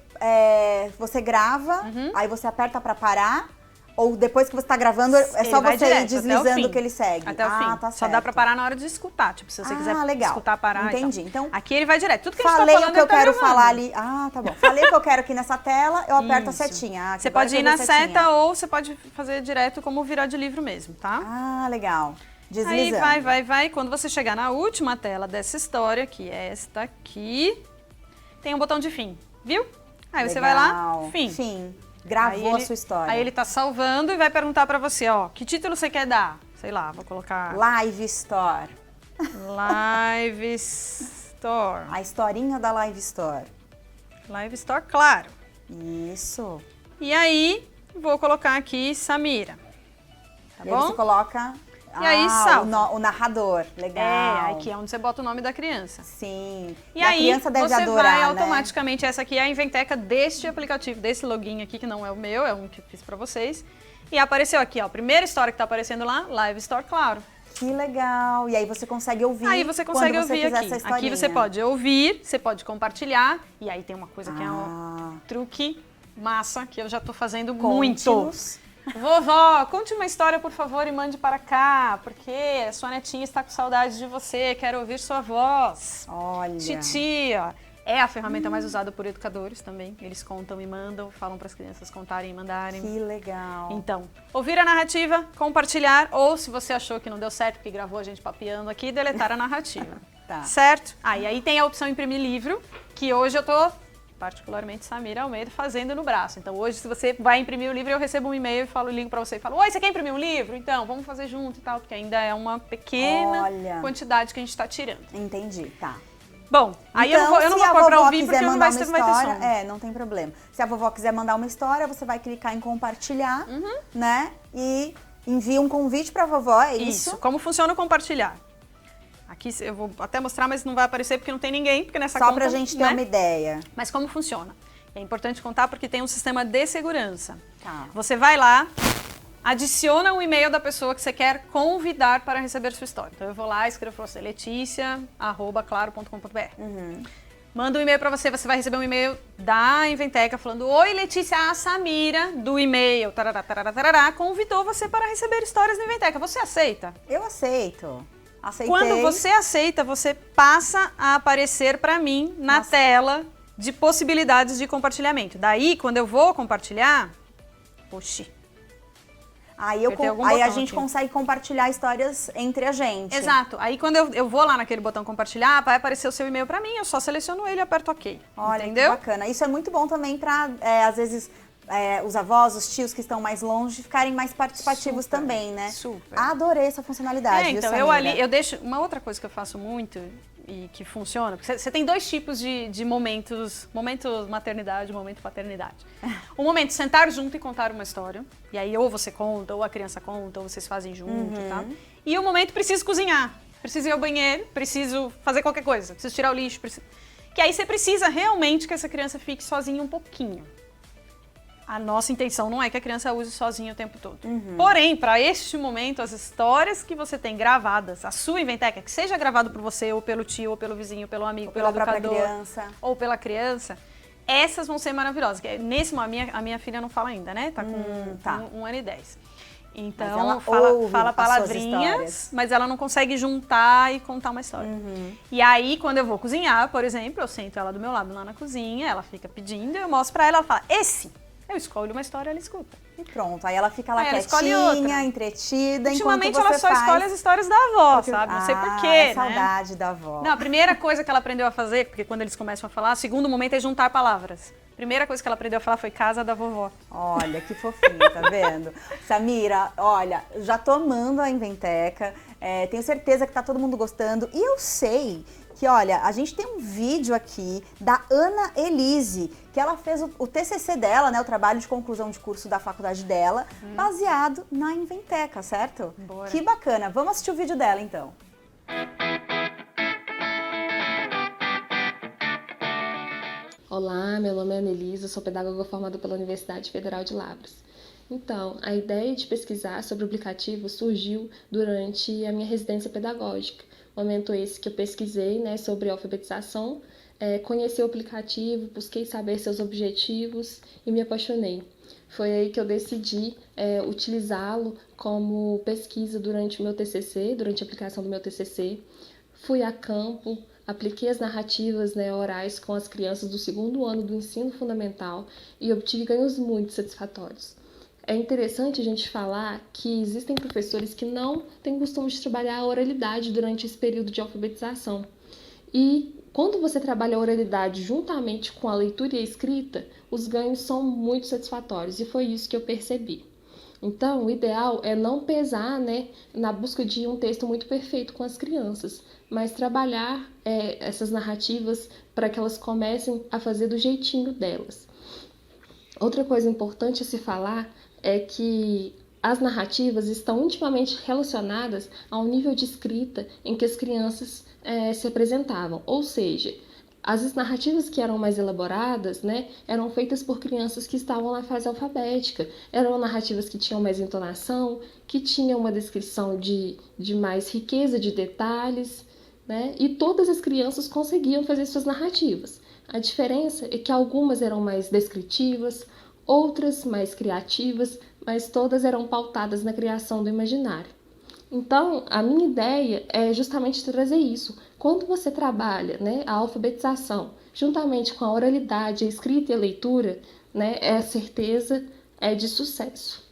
[SPEAKER 1] grava, aí você aperta pra parar, ou depois que você tá gravando, é só você ir deslizando que ele segue?
[SPEAKER 2] Até o fim.
[SPEAKER 1] Tá
[SPEAKER 2] só dá pra parar na hora de escutar. Tipo, se você quiser escutar, parar.
[SPEAKER 1] Entendi. Então,
[SPEAKER 2] aqui ele vai direto. Tudo que a gente tá
[SPEAKER 1] falei
[SPEAKER 2] falando,
[SPEAKER 1] o que eu quero
[SPEAKER 2] gravando.
[SPEAKER 1] falar ali. Tá bom. Falei o que eu quero aqui nessa tela, eu aperto a setinha.
[SPEAKER 2] Você pode ir na seta ou você pode fazer direto como virar de livro mesmo, tá?
[SPEAKER 1] Legal. Deslizando.
[SPEAKER 2] Aí vai. Quando você chegar na última tela dessa história, que é esta aqui, tem um botão de fim, viu? Aí você vai lá, fim.
[SPEAKER 1] Gravou a sua história.
[SPEAKER 2] Aí ele tá salvando e vai perguntar pra você, ó, que título você quer dar? Sei lá, vou colocar...
[SPEAKER 1] Live Store.
[SPEAKER 2] Live Store.
[SPEAKER 1] A historinha da Live Store.
[SPEAKER 2] Live Store, claro.
[SPEAKER 1] Isso.
[SPEAKER 2] E aí, vou colocar aqui Samira. Tá bom?
[SPEAKER 1] Você coloca
[SPEAKER 2] E aí salva.
[SPEAKER 1] O narrador, legal.
[SPEAKER 2] Aqui é onde você bota o nome da criança.
[SPEAKER 1] Sim.
[SPEAKER 2] E aí
[SPEAKER 1] criança deve
[SPEAKER 2] você
[SPEAKER 1] adorar,
[SPEAKER 2] vai
[SPEAKER 1] né?
[SPEAKER 2] automaticamente, essa aqui é a Inventeca deste aplicativo, desse login aqui, que não é o meu, é um que eu fiz pra vocês. E apareceu aqui, ó, primeira história que tá aparecendo lá, Live Store Claro.
[SPEAKER 1] Que legal. E aí você consegue ouvir.
[SPEAKER 2] Aí você consegue ouvir aqui. Aqui você pode ouvir, você pode compartilhar. E aí tem uma coisa que é um truque massa, que eu já tô fazendo muito. Vovó, conte uma história, por favor, e mande para cá, porque sua netinha está com saudade de você, quero ouvir sua voz.
[SPEAKER 1] Olha.
[SPEAKER 2] Titia. É a ferramenta mais usada por educadores também. Eles contam e mandam, falam para as crianças contarem e mandarem.
[SPEAKER 1] Que legal.
[SPEAKER 2] Então, ouvir a narrativa, compartilhar, ou se você achou que não deu certo, porque gravou a gente papeando aqui, deletar a narrativa.
[SPEAKER 1] Tá.
[SPEAKER 2] Certo? E aí tem a opção imprimir livro, que hoje eu tô, particularmente, Samira Almeida, fazendo no braço. Então hoje, se você vai imprimir o livro, eu recebo um e-mail e ligo para você e falo, oi, você quer imprimir um livro? Então, vamos fazer junto e tal, porque ainda é uma pequena quantidade que a gente está tirando.
[SPEAKER 1] Entendi, tá.
[SPEAKER 2] Bom, aí
[SPEAKER 1] então,
[SPEAKER 2] eu não vou pôr pra ouvir porque não vai ter som.
[SPEAKER 1] Não tem problema. Se a vovó quiser mandar uma história, você vai clicar em compartilhar, né? E envia um convite pra vovó, é isso?
[SPEAKER 2] Isso. Como funciona o compartilhar? Aqui eu vou até mostrar, mas não vai aparecer porque não tem ninguém, porque nessa conta...
[SPEAKER 1] Só pra gente ter uma ideia.
[SPEAKER 2] Mas como funciona? É importante contar porque tem um sistema de segurança.
[SPEAKER 1] Tá.
[SPEAKER 2] Você vai lá, adiciona o e-mail da pessoa que você quer convidar para receber sua história. Então eu vou lá, escrevo para você, leticia@claro.com.br. Manda um e-mail para você, você vai receber um e-mail da Inventeca falando: oi, Letícia, a Samira do e-mail tarará, convidou você para receber histórias na Inventeca. Você aceita?
[SPEAKER 1] Eu aceito. Aceitei.
[SPEAKER 2] Quando você aceita, você passa a aparecer para mim na tela de possibilidades de compartilhamento. Daí, quando eu vou compartilhar, oxi.
[SPEAKER 1] Aí a gente consegue compartilhar histórias entre a gente.
[SPEAKER 2] Exato. Aí quando eu vou lá naquele botão compartilhar, vai aparecer o seu e-mail pra mim, eu só seleciono ele e aperto OK.
[SPEAKER 1] Olha,
[SPEAKER 2] entendeu?
[SPEAKER 1] Que bacana. Isso é muito bom também pra, às vezes, os avós, os tios que estão mais longe ficarem mais participativos também, né?
[SPEAKER 2] Super.
[SPEAKER 1] Adorei essa funcionalidade.
[SPEAKER 2] Então, eu deixo... Uma outra coisa que eu faço muito e que funciona, porque você tem dois tipos de momentos, momento maternidade, momento paternidade. O momento sentar junto e contar uma história, e aí ou você conta, ou a criança conta, ou vocês fazem junto e tal. E o momento preciso cozinhar, preciso ir ao banheiro, preciso fazer qualquer coisa, preciso tirar o lixo, que aí você precisa realmente que essa criança fique sozinha um pouquinho. A nossa intenção não é que a criança use sozinha o tempo todo. Porém, para este momento, as histórias que você tem gravadas, a sua Inventeca, que seja gravado por você, ou pelo tio, ou pelo vizinho, pelo amigo, pelo educador, ou pela criança, essas vão ser maravilhosas. A minha filha não fala ainda, né? Tá com 1 ano e 10. Então, ela fala palavrinhas, mas ela não consegue juntar e contar uma história. E aí, quando eu vou cozinhar, por exemplo, eu sento ela do meu lado lá na cozinha, ela fica pedindo, eu mostro pra ela, ela fala, esse... Eu escolho uma história, ela escuta.
[SPEAKER 1] E pronto, aí ela fica lá quietinha, entretida,
[SPEAKER 2] ultimamente ela só escolhe as histórias da avó, sabe? Não sei porquê, né?
[SPEAKER 1] Saudade da avó.
[SPEAKER 2] Não, a primeira coisa que ela aprendeu a fazer, porque quando eles começam a falar, o segundo momento é juntar palavras. A primeira coisa que ela aprendeu a falar foi casa da vovó.
[SPEAKER 1] Olha, que fofinha, tá vendo? Samira, olha, já tô amando a Inventeca, tenho certeza que tá todo mundo gostando, e eu sei que, olha, a gente tem um vídeo aqui da Ana Elise, que ela fez o TCC dela, né, o trabalho de conclusão de curso da faculdade dela, baseado na Inventeca, certo?
[SPEAKER 2] Bora.
[SPEAKER 1] Que bacana. Vamos assistir o vídeo dela, então.
[SPEAKER 3] Olá, meu nome é Ana Elise, sou pedagoga formada pela Universidade Federal de Lavras. Então, a ideia de pesquisar sobre o aplicativo surgiu durante a minha residência pedagógica. Momento esse que eu pesquisei, né, sobre alfabetização, conheci o aplicativo, busquei saber seus objetivos e me apaixonei. Foi aí que eu decidi utilizá-lo como pesquisa durante o meu TCC, durante a aplicação do meu TCC. Fui a campo, apliquei as narrativas, né, orais com as crianças do 2º ano do ensino fundamental e obtive ganhos muito satisfatórios. É interessante a gente falar que existem professores que não têm costume de trabalhar a oralidade durante esse período de alfabetização. E quando você trabalha a oralidade juntamente com a leitura e a escrita, os ganhos são muito satisfatórios, e foi isso que eu percebi. Então, o ideal é não pesar, né, na busca de um texto muito perfeito com as crianças, mas trabalhar essas narrativas para que elas comecem a fazer do jeitinho delas. Outra coisa importante a se falar é que as narrativas estão intimamente relacionadas ao nível de escrita em que as crianças se apresentavam, ou seja, as narrativas que eram mais elaboradas, né, eram feitas por crianças que estavam na fase alfabética, eram narrativas que tinham mais entonação, que tinham uma descrição de mais riqueza de detalhes, né, e todas as crianças conseguiam fazer suas narrativas. A diferença é que algumas eram mais descritivas, outras mais criativas, mas todas eram pautadas na criação do imaginário. Então, a minha ideia é justamente trazer isso. Quando você trabalha, né, a alfabetização, juntamente com a oralidade, a escrita e a leitura, né, a certeza é de sucesso.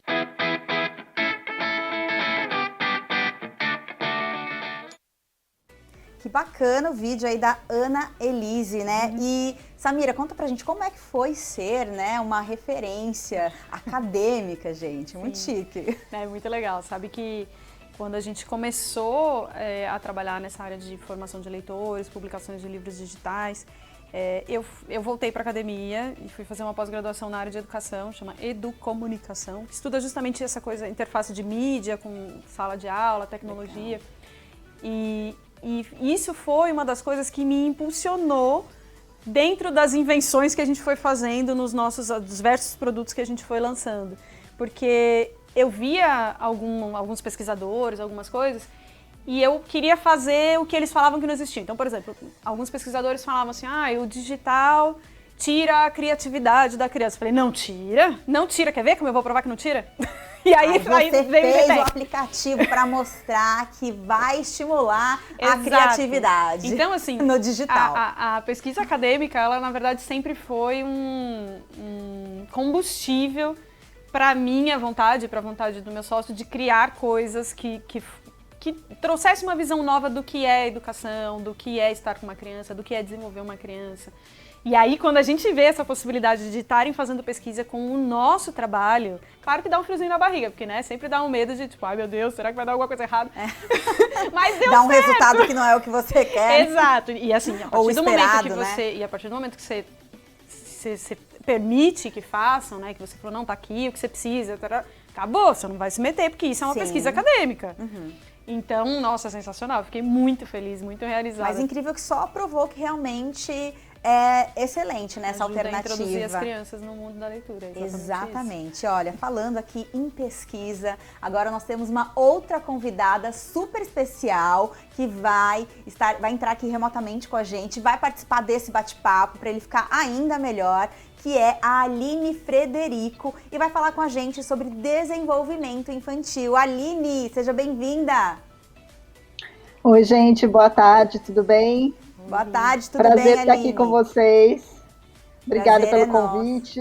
[SPEAKER 1] Que bacana o vídeo aí da Ana Elise, né? E, Samira, conta pra gente como é que foi ser, né, uma referência acadêmica, gente. Muito chique.
[SPEAKER 2] É muito legal. Sabe que quando a gente começou a trabalhar nessa área de formação de leitores, publicações de livros digitais, eu voltei para a academia e fui fazer uma pós-graduação na área de educação, chama Educomunicação, que estuda justamente essa coisa, interface de mídia com sala de aula, tecnologia. E isso foi uma das coisas que me impulsionou dentro das invenções que a gente foi fazendo nos nossos diversos produtos que a gente foi lançando. Porque eu via alguns pesquisadores, algumas coisas, e eu queria fazer o que eles falavam que não existia. Então, por exemplo, alguns pesquisadores falavam assim, o digital tira a criatividade da criança. Eu falei, não tira, quer ver como eu vou provar que não tira?
[SPEAKER 1] E aí você fez o aplicativo para mostrar que vai estimular a criatividade.
[SPEAKER 2] Então, assim,
[SPEAKER 1] no digital.
[SPEAKER 2] A pesquisa acadêmica, ela na verdade sempre foi um combustível para a minha vontade, para a vontade do meu sócio, de criar coisas que trouxesse uma visão nova do que é educação, do que é estar com uma criança, do que é desenvolver uma criança. E aí, quando a gente vê essa possibilidade de estarem fazendo pesquisa com o nosso trabalho, claro que dá um friozinho na barriga, porque, né, sempre dá um medo de, tipo, ai meu Deus, será que vai dar alguma coisa errada? Mas deu
[SPEAKER 1] dá um
[SPEAKER 2] certo.
[SPEAKER 1] Resultado que não é o que você quer.
[SPEAKER 2] Exato. E assim, a partir do momento que
[SPEAKER 1] né?
[SPEAKER 2] você... E a partir do momento que você permite que façam, né, que você falou, não, tá aqui, o que você precisa, acabou, você não vai se meter, porque isso é uma pesquisa acadêmica. Então, nossa, sensacional. Fiquei muito feliz, muito realizada.
[SPEAKER 1] Mas incrível que só provou que realmente é excelente nessa alternativa.
[SPEAKER 2] A introduzir as crianças no mundo da leitura.
[SPEAKER 1] Exatamente. Isso. Olha, falando aqui em pesquisa, agora nós temos uma outra convidada super especial que vai entrar aqui remotamente com a gente, vai participar desse bate-papo para ele ficar ainda melhor, que é a Aline Frederico, e vai falar com a gente sobre desenvolvimento infantil. Aline, seja bem-vinda!
[SPEAKER 4] Oi, gente, boa tarde, tudo bem?
[SPEAKER 1] Boa tarde, tudo
[SPEAKER 4] Prazer
[SPEAKER 1] bem, Aline?
[SPEAKER 4] estar aqui com vocês. Obrigada pelo convite.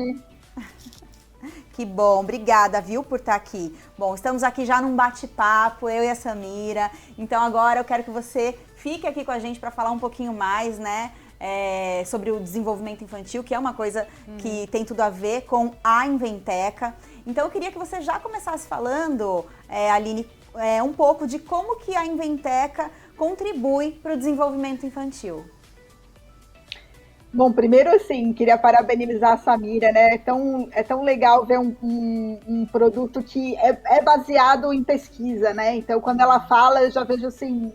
[SPEAKER 1] Que bom, obrigada, viu, por estar aqui. Bom, estamos aqui já num bate-papo, eu e a Samira. Então agora eu quero que você fique aqui com a gente para falar um pouquinho mais, né, sobre o desenvolvimento infantil, que é uma coisa que tem tudo a ver com a Inventeca. Então eu queria que você já começasse falando, Aline, um pouco de como que a Inventeca contribui para o desenvolvimento infantil.
[SPEAKER 4] Bom, primeiro, assim, queria parabenizar a Samira, né? É tão legal ver um produto que é baseado em pesquisa, né? Então, quando ela fala, eu já vejo, assim,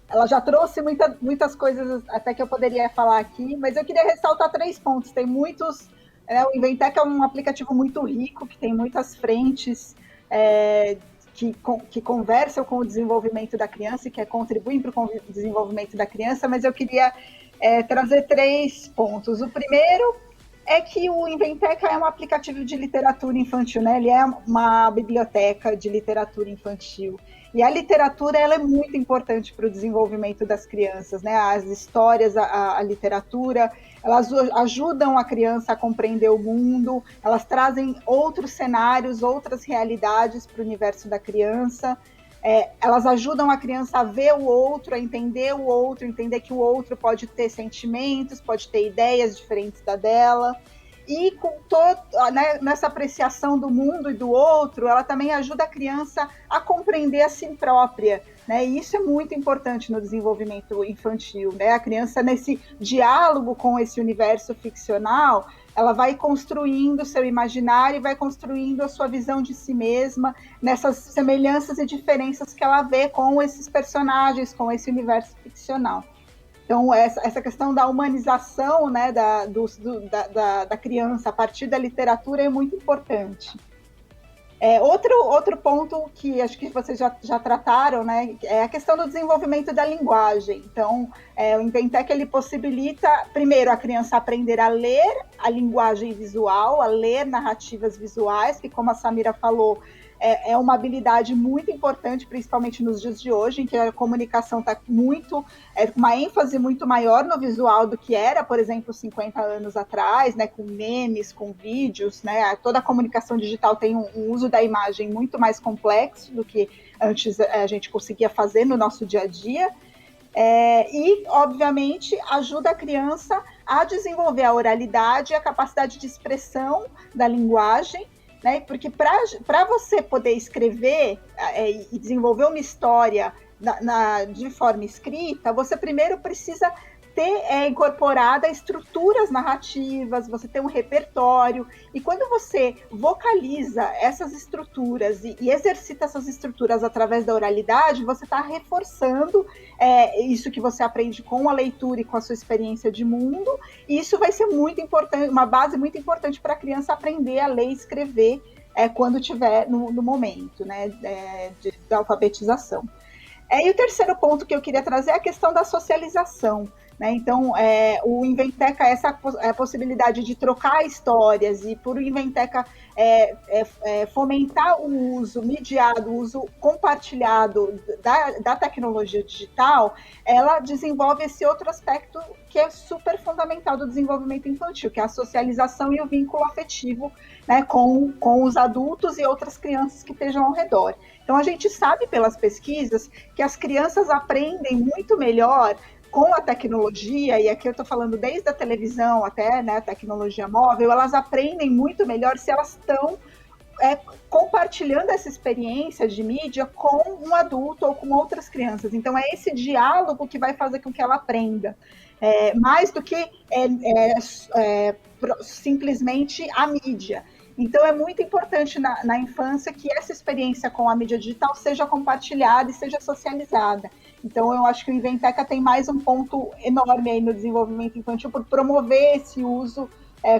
[SPEAKER 4] ela já trouxe muitas coisas até que eu poderia falar aqui, mas eu queria ressaltar 3 pontos. Tem muitos... o Inventeca é um aplicativo muito rico, que tem muitas frentes que conversam com o desenvolvimento da criança e que contribuem para o desenvolvimento da criança, mas eu queria trazer 3 pontos. O primeiro é que o Inventeca é um aplicativo de literatura infantil, né? Ele é uma biblioteca de literatura infantil. E a literatura, ela é muito importante para o desenvolvimento das crianças, né? As histórias, a literatura, elas ajudam a criança a compreender o mundo, elas trazem outros cenários, outras realidades para o universo da criança. Elas ajudam a criança a ver o outro, a entender o outro, entender que o outro pode ter sentimentos, pode ter ideias diferentes da dela. E nessa apreciação do mundo e do outro, ela também ajuda a criança a compreender a si própria, né? E isso é muito importante no desenvolvimento infantil, né? A criança, nesse diálogo com esse universo ficcional, ela vai construindo o seu imaginário e vai construindo a sua visão de si mesma nessas semelhanças e diferenças que ela vê com esses personagens, com esse universo ficcional. Então, essa questão da humanização, né, da criança a partir da literatura é muito importante. Outro ponto que acho que vocês já trataram, né, é a questão do desenvolvimento da linguagem. Então, o Inventec, ele possibilita, primeiro, a criança aprender a ler a linguagem visual, a ler narrativas visuais, que, como a Samira falou, é uma habilidade muito importante, principalmente nos dias de hoje, em que a comunicação está uma ênfase muito maior no visual do que era, por exemplo, 50 anos atrás, né, com memes, com vídeos, né, toda a comunicação digital tem um uso da imagem muito mais complexo do que antes a gente conseguia fazer no nosso dia a dia. E, obviamente, ajuda a criança a desenvolver a oralidade e a capacidade de expressão da linguagem, né? Porque para você poder escrever e desenvolver uma história de forma escrita, você primeiro precisa ter incorporada estruturas narrativas, você tem um repertório, e quando você vocaliza essas estruturas e exercita essas estruturas através da oralidade, você está reforçando isso que você aprende com a leitura e com a sua experiência de mundo, e isso vai ser muito importante, uma base muito importante para a criança aprender a ler e escrever quando estiver no momento, né, da alfabetização. E o terceiro ponto que eu queria trazer é a questão da socialização, né? Então, o Inventeca, essa possibilidade de trocar histórias e por o Inventeca fomentar o uso mediado, o uso compartilhado da tecnologia digital, ela desenvolve esse outro aspecto que é super fundamental do desenvolvimento infantil, que é a socialização e o vínculo afetivo, né, com os adultos e outras crianças que estejam ao redor. Então, a gente sabe pelas pesquisas que as crianças aprendem muito melhor com a tecnologia, e aqui eu estou falando desde a televisão até, né, a tecnologia móvel, elas aprendem muito melhor se elas estão compartilhando essa experiência de mídia com um adulto ou com outras crianças. Então, é esse diálogo que vai fazer com que ela aprenda. Mais do que simplesmente a mídia. Então, é muito importante na infância que essa experiência com a mídia digital seja compartilhada e seja socializada. Então, eu acho que o Inventeca tem mais um ponto enorme aí no desenvolvimento infantil por promover esse uso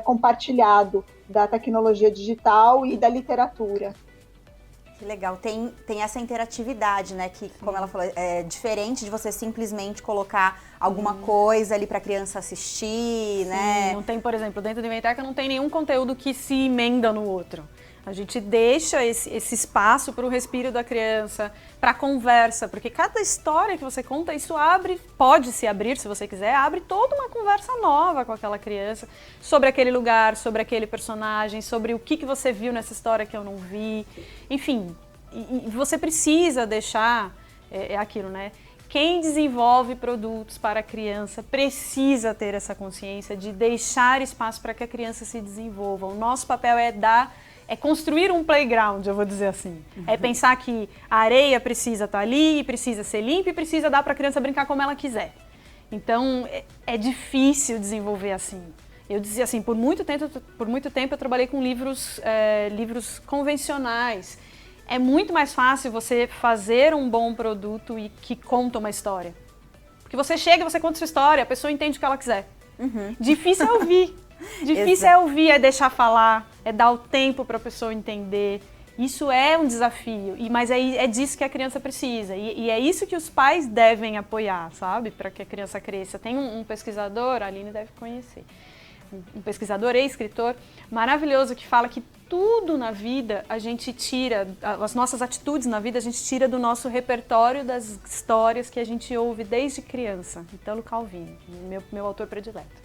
[SPEAKER 4] compartilhado da tecnologia digital e da literatura.
[SPEAKER 1] Que legal, tem essa interatividade, né, que, como ela falou, é diferente de você simplesmente colocar alguma coisa ali para a criança assistir, né?
[SPEAKER 2] Não tem, por exemplo, dentro do Inventeca não tem nenhum conteúdo que se emenda no outro. A gente deixa esse espaço para o respiro da criança, para a conversa, porque cada história que você conta, isso pode se abrir, se você quiser, abre toda uma conversa nova com aquela criança, sobre aquele lugar, sobre aquele personagem, sobre o que você viu nessa história que eu não vi. Enfim, e você precisa deixar, aquilo, né? Quem desenvolve produtos para a criança precisa ter essa consciência de deixar espaço para que a criança se desenvolva. O nosso papel é construir um playground, eu vou dizer assim. É pensar que a areia precisa estar ali, precisa ser limpa e precisa dar para a criança brincar como ela quiser. Então, é difícil desenvolver assim. Eu dizia assim, por muito tempo eu trabalhei com livros convencionais. É muito mais fácil você fazer um bom produto e que conta uma história. Porque você chega, você conta sua história, a pessoa entende o que ela quiser. Difícil é ouvir. Difícil é ouvir, é deixar falar, é dar o tempo para a pessoa entender. Isso é um desafio, mas é disso que a criança precisa. E é isso que os pais devem apoiar, sabe? Para que a criança cresça. Tem um pesquisador, a Aline deve conhecer, um pesquisador e escritor maravilhoso que fala que tudo na vida a gente tira, as nossas atitudes na vida a gente tira do nosso repertório das histórias que a gente ouve desde criança. Italo Calvino, meu autor predileto.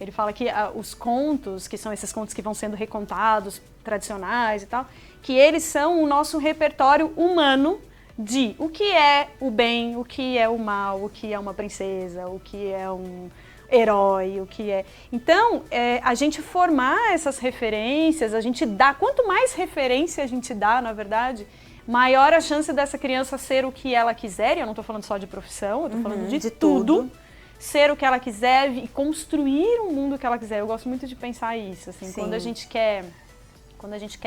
[SPEAKER 2] Ele fala que os contos, que são esses contos que vão sendo recontados, tradicionais e tal, que eles são o nosso repertório humano de o que é o bem, o que é o mal, o que é uma princesa, o que é um herói, o que é... Então, a gente formar essas referências, a gente dá... Quanto mais referência a gente dá, na verdade, maior a chance dessa criança ser o que ela quiser, e eu não estou falando só de profissão, eu estou falando de tudo, ser o que ela quiser e construir um mundo que ela quiser. Eu gosto muito de pensar isso, assim, quando a gente quer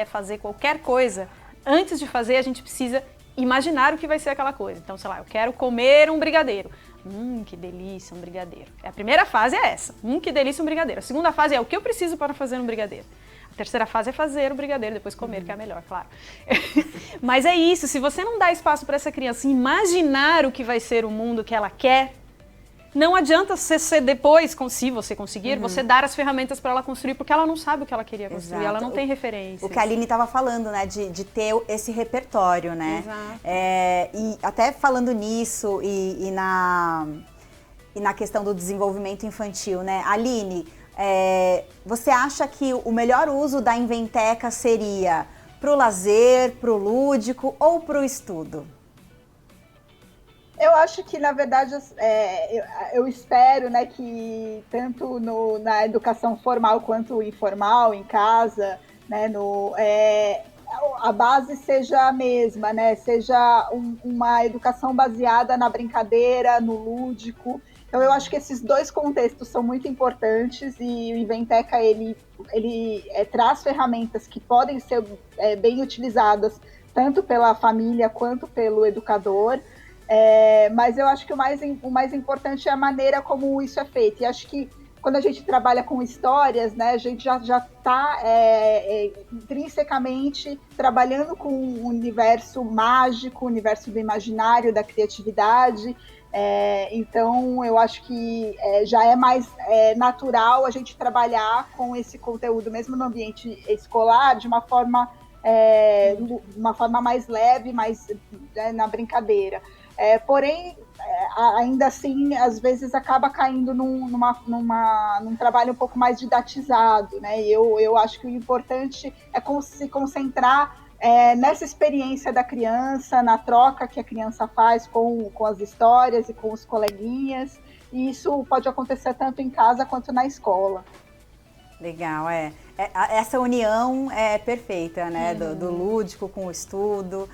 [SPEAKER 2] fazer qualquer coisa, antes de fazer a gente precisa imaginar o que vai ser aquela coisa. Então, sei lá, eu quero comer um brigadeiro. Que delícia, um brigadeiro. A primeira fase é essa, que delícia, um brigadeiro. A segunda fase é o que eu preciso para fazer um brigadeiro. A terceira fase é fazer o brigadeiro, depois comer, que é a melhor, claro. Mas é isso, se você não dá espaço para essa criança imaginar o que vai ser o mundo que ela quer, não adianta você depois, se você conseguir, você dar as ferramentas para ela construir, porque ela não sabe o que ela queria construir, ela não tem referência.
[SPEAKER 1] O que a Aline estava falando, né, de ter esse repertório, né?
[SPEAKER 2] Exato.
[SPEAKER 1] E até falando nisso e na questão do desenvolvimento infantil, né? Aline, você acha que o melhor uso da Inventeca seria para o lazer, para o lúdico ou para o estudo?
[SPEAKER 4] Eu acho que, na verdade, eu espero, né, que tanto na educação formal quanto informal, em casa, né, a base seja a mesma, né, seja uma educação baseada na brincadeira, no lúdico. Então, eu acho que esses dois contextos são muito importantes e o Inventeca, ele traz ferramentas que podem ser bem utilizadas tanto pela família quanto pelo educador. Mas eu acho que o mais importante é a maneira como isso é feito. E acho que quando a gente trabalha com histórias, né, a gente já está intrinsecamente trabalhando com um universo mágico, o universo do imaginário, da criatividade. Então, eu acho que já é mais natural a gente trabalhar com esse conteúdo, mesmo no ambiente escolar, de uma forma mais leve, mais na brincadeira. Porém, ainda assim, às vezes acaba caindo num trabalho um pouco mais didatizado, né? E eu acho que o importante é se concentrar nessa experiência da criança, na troca que a criança faz com as histórias e com os coleguinhas. E isso pode acontecer tanto em casa quanto na escola.
[SPEAKER 1] Legal, essa união é perfeita, né? Do lúdico com o estudo.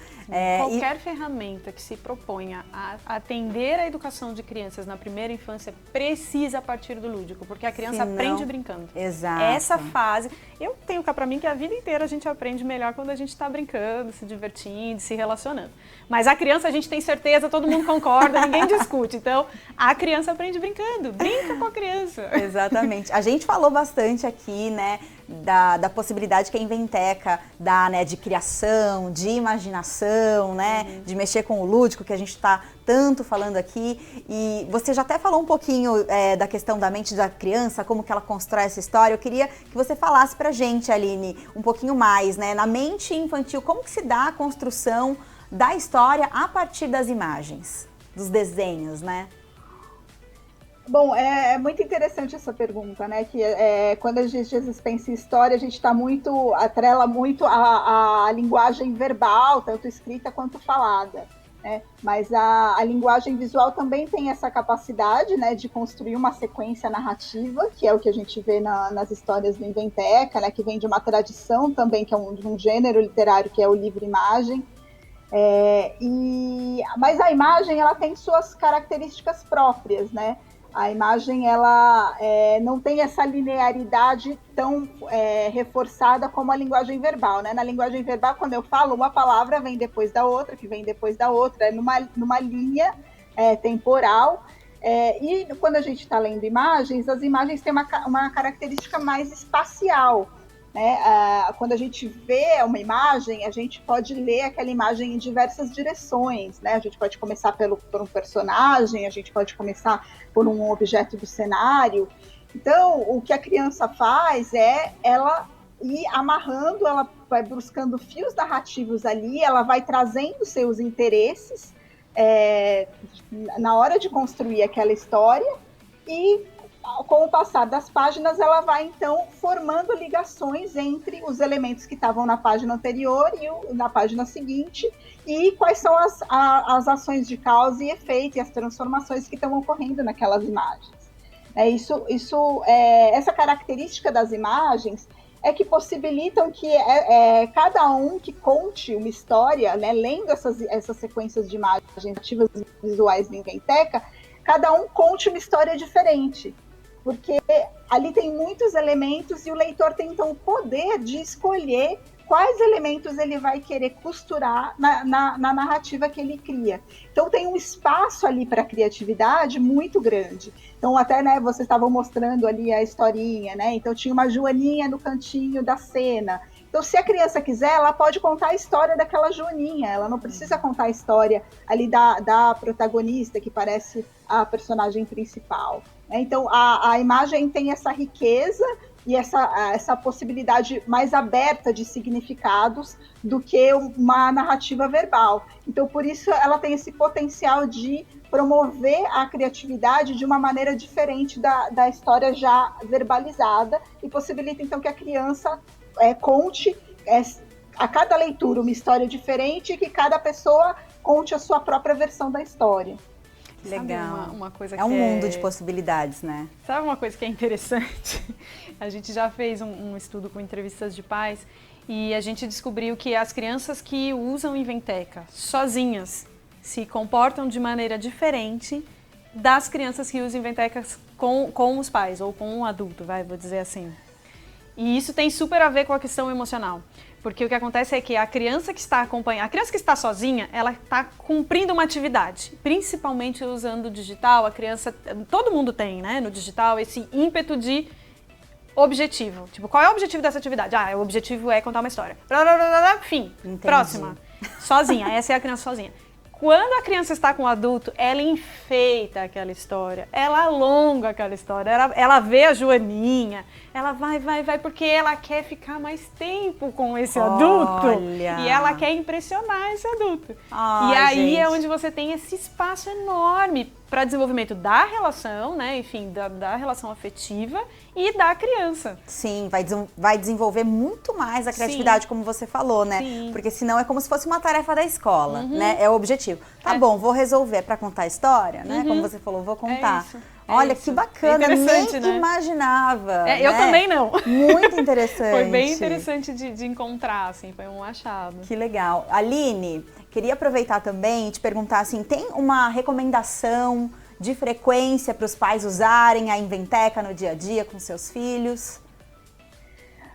[SPEAKER 2] Qualquer ferramenta que se proponha a atender a educação de crianças na primeira infância precisa partir do lúdico, porque a criança aprende brincando.
[SPEAKER 1] Exato.
[SPEAKER 2] Essa fase, eu tenho cá pra mim que a vida inteira a gente aprende melhor quando a gente está brincando, se divertindo, se relacionando. Mas a criança, a gente tem certeza, todo mundo concorda, ninguém discute. Então, a criança aprende brincando, brinca com a criança.
[SPEAKER 1] Exatamente. A gente falou bastante aqui, né, da possibilidade que a Inventeca dá, né, de criação, de imaginação, né, de mexer com o lúdico, que a gente está tanto falando aqui. E você já até falou um pouquinho da questão da mente da criança, como que ela constrói essa história. Eu queria que você falasse pra gente, Aline, um pouquinho mais, né, na mente infantil, como que se dá a construção da história a partir das imagens, dos desenhos, né?
[SPEAKER 4] Bom, é muito interessante essa pergunta, né? Que quando a gente às vezes pensa em história, a gente atrela muito a linguagem verbal, tanto escrita quanto falada, né? Mas a linguagem visual também tem essa capacidade, né, de construir uma sequência narrativa, que é o que a gente vê nas histórias do Inventeca, né? Que vem de uma tradição também, que é de um gênero literário, que é o livro-imagem. Mas a imagem, ela tem suas características próprias, né? A imagem, ela não tem essa linearidade tão reforçada como a linguagem verbal, né? Na linguagem verbal, quando eu falo, uma palavra vem depois da outra, que vem depois da outra, numa linha temporal. E quando a gente está lendo imagens, as imagens têm uma característica mais espacial, né? Quando a gente vê uma imagem, a gente pode ler aquela imagem em diversas direções, né? A gente pode começar por um personagem, a gente pode começar por um objeto do cenário. Então, o que a criança faz ela ir amarrando, ela vai buscando fios narrativos ali, ela vai trazendo seus interesses na hora de construir aquela história e, com o passar das páginas, ela vai, então, formando ligações entre os elementos que estavam na página anterior e na página seguinte, e quais são as ações de causa e efeito e as transformações que estão ocorrendo naquelas imagens. Essa característica das imagens, é que possibilitam que cada um que conte uma história, né, lendo essas sequências de imagens ativas visuais do Inventeca, cada um conte uma história diferente, porque ali tem muitos elementos e o leitor tem então o poder de escolher quais elementos ele vai querer costurar na narrativa que ele cria. Então tem um espaço ali para criatividade muito grande. Então até, né, vocês estavam mostrando ali a historinha, né? Então tinha uma Joaninha no cantinho da cena. Então se a criança quiser, ela pode contar a história daquela Joaninha, ela não precisa contar a história ali da protagonista, que parece a personagem principal. Então a imagem tem essa riqueza e essa possibilidade mais aberta de significados do que uma narrativa verbal. Então, por isso, ela tem esse potencial de promover a criatividade de uma maneira diferente da história já verbalizada e possibilita, então, que a criança conte a cada leitura uma história diferente e que cada pessoa conte a sua própria versão da história.
[SPEAKER 1] Legal.
[SPEAKER 2] Uma coisa
[SPEAKER 1] é um mundo de possibilidades, né?
[SPEAKER 2] Sabe uma coisa que é interessante? A gente já fez um estudo com entrevistas de pais e a gente descobriu que as crianças que usam Inventeca sozinhas se comportam de maneira diferente das crianças que usam Inventecas com os pais ou com um adulto, vou dizer assim. E isso tem super a ver com a questão emocional. Porque o que acontece é que a criança que está acompanhando, a criança que está sozinha, ela está cumprindo uma atividade, principalmente usando o digital. A criança, todo mundo tem, né, no digital, esse ímpeto de objetivo. Tipo, qual é o objetivo dessa atividade? O objetivo é contar uma história. Fim.
[SPEAKER 1] Entendi.
[SPEAKER 2] Próxima. Sozinha. Essa é a criança sozinha. Quando a criança está com o adulto, ela enfeita aquela história, ela alonga aquela história, ela vê a Joaninha, ela vai, porque ela quer ficar mais tempo com esse adulto.
[SPEAKER 1] Olha.
[SPEAKER 2] E ela quer impressionar esse adulto.
[SPEAKER 1] Ai,
[SPEAKER 2] e aí
[SPEAKER 1] gente.
[SPEAKER 2] é onde você tem esse espaço enorme para desenvolvimento da relação, né? Enfim, da relação afetiva e da criança.
[SPEAKER 1] Sim, vai desenvolver muito mais a criatividade, como você falou, né?
[SPEAKER 2] Sim.
[SPEAKER 1] Porque senão é como se fosse uma tarefa da escola, né? É o objetivo. Tá bom, vou resolver para contar a história, né? Como você falou, vou contar. Olha, que bacana, nem que imaginava.
[SPEAKER 2] Eu também não.
[SPEAKER 1] Muito interessante.
[SPEAKER 2] Foi bem interessante de encontrar, assim, foi um achado.
[SPEAKER 1] Que legal. Aline, queria aproveitar também e te perguntar, assim, tem uma recomendação de frequência para os pais usarem a Inventeca no dia a dia com seus filhos?